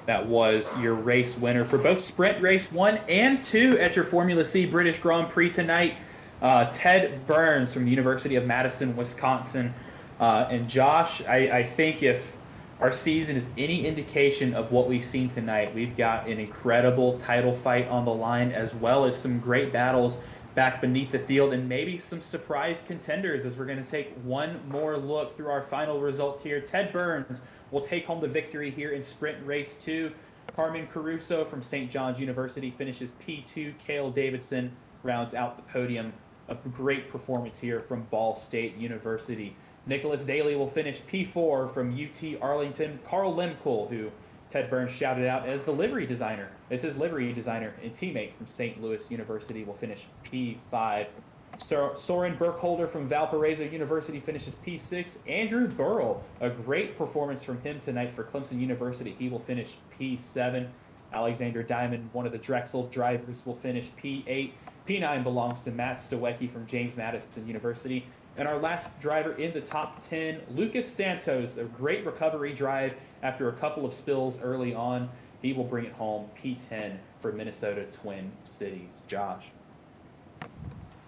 That was your race winner for both Sprint Race 1 and 2 at your Formula C British Grand Prix tonight. Ted Burns from the University of Madison, Wisconsin. And Josh, I think if our season is any indication of what we've seen tonight, we've got an incredible title fight on the line, as well as some great battles back beneath the field, and maybe some surprise contenders as we're going to take one more look through our final results here. Ted Burns will take home the victory here in Sprint Race 2. Carmen Caruso from St. John's University finishes P2. Cale Davidson rounds out the podium. A great performance here from Ball State University. Nicholas Daly will finish P4 from UT Arlington. Carl Lemkool, who Ted Burns shouted out as the livery designer, as his livery designer and teammate from St. Louis University, will finish P5. Soren Burkholder from Valparaiso University finishes P6. Andrew Burrell, a great performance from him tonight for Clemson University. He will finish P7. Alexander Diamond, one of the Drexel drivers, will finish P8. P9 belongs to Matt Stowecki from James Madison University. And our last driver in the top 10, Lucas Santos, a great recovery drive after a couple of spills early on. He will bring it home, P10 for Minnesota Twin Cities. Josh.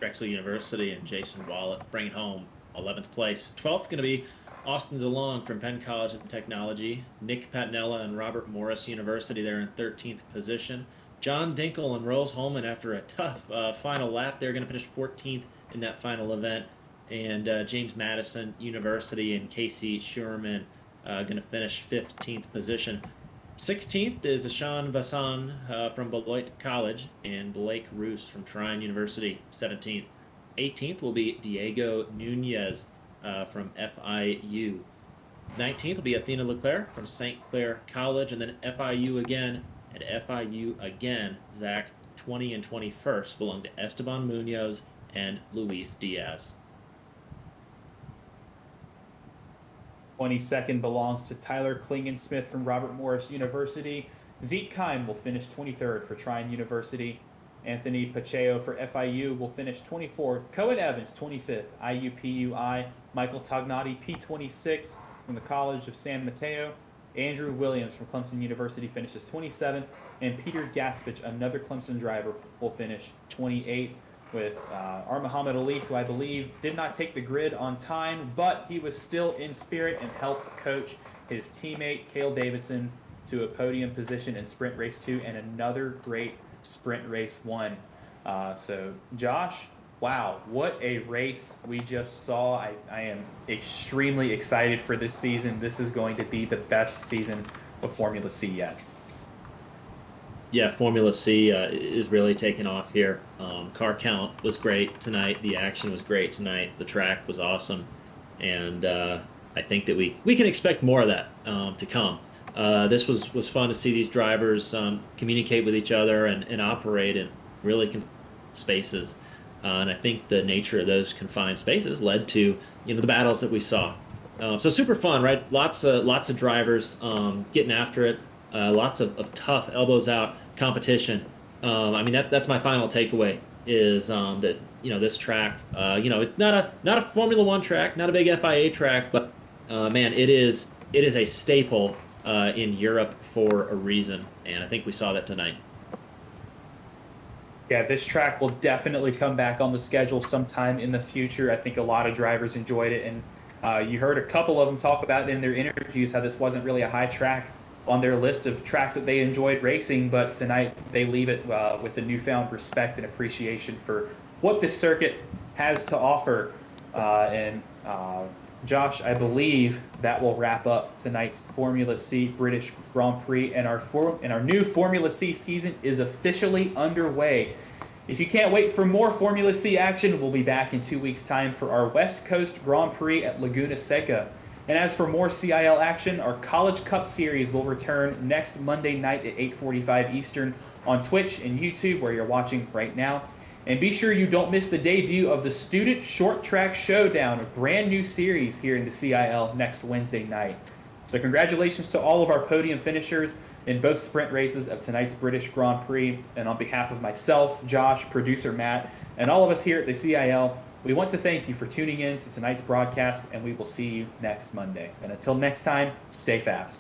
Drexel University and Jason Wallet bring it home, 11th place. 12th is going to be Austin DeLong from Penn College of Technology. Nick Patnella and Robert Morris University, they're in 13th position. John Dinkle and Rose Holman, after a tough final lap, they're going to finish 14th in that final event. And James Madison University and Casey Schuerman going to finish 15th position. 16th is Ashan Vasan from Beloit College and Blake Roos from Trine University, 17th. 18th will be Diego Nunez from FIU. 19th will be Athena Leclerc from St. Clair College, and then FIU again, and FIU again, Zach, 20 and 21st belong to Esteban Munoz and Luis Diaz. 22nd belongs to Tyler Klingensmith from Robert Morris University. Zeke Kime will finish 23rd for Trine University. Anthony Pacheco for FIU will finish 24th. Cohen Evans, 25th, IUPUI. Michael Tognati, P26 from the College of San Mateo. Andrew Williams from Clemson University finishes 27th. And Peter Gaspich, another Clemson driver, will finish 28th. With Muhammad Ali, who I believe did not take the grid on time, but he was still in spirit and helped coach his teammate, Cale Davidson, to a podium position in Sprint Race 2 and another great Sprint Race 1. So, Josh, wow, what a race we just saw. I am extremely excited for this season. This is going to be the best season of Formula C yet. Yeah, Formula C is really taking off here. Car count was great tonight. The action was great tonight. The track was awesome. And I think that we can expect more of that to come. This was fun to see these drivers communicate with each other and operate in really confined spaces. And I think the nature of those confined spaces led to the battles that we saw. So super fun, right? Lots of drivers getting after it. Lots of tough elbows out competition. I mean that's my final takeaway is that this track it's not a Formula One track, not a big FIA track, but man, it is a staple in Europe for a reason, and I think we saw that tonight. Yeah, this track will definitely come back on the schedule sometime in the future. I think a lot of drivers enjoyed it, and you heard a couple of them talk about in their interviews how this wasn't really a high track on their list of tracks that they enjoyed racing, but tonight they leave it with a newfound respect and appreciation for what this circuit has to offer. Josh, I believe that will wrap up tonight's Formula C British Grand Prix, and our new Formula C season is officially underway. If you can't wait for more Formula C action, we'll be back in 2 weeks' time for our West Coast Grand Prix at Laguna Seca. And as for more CIL action, our College Cup Series will return next Monday night at 8:45 Eastern on Twitch and YouTube, where you're watching right now. And be sure you don't miss the debut of the Student Short Track Showdown, a brand new series here in the CIL next Wednesday night. So congratulations to all of our podium finishers in both sprint races of tonight's British Grand Prix. And on behalf of myself, Josh, producer Matt, and all of us here at the CIL, we want to thank you for tuning in to tonight's broadcast, and we will see you next Monday. And until next time, stay fast.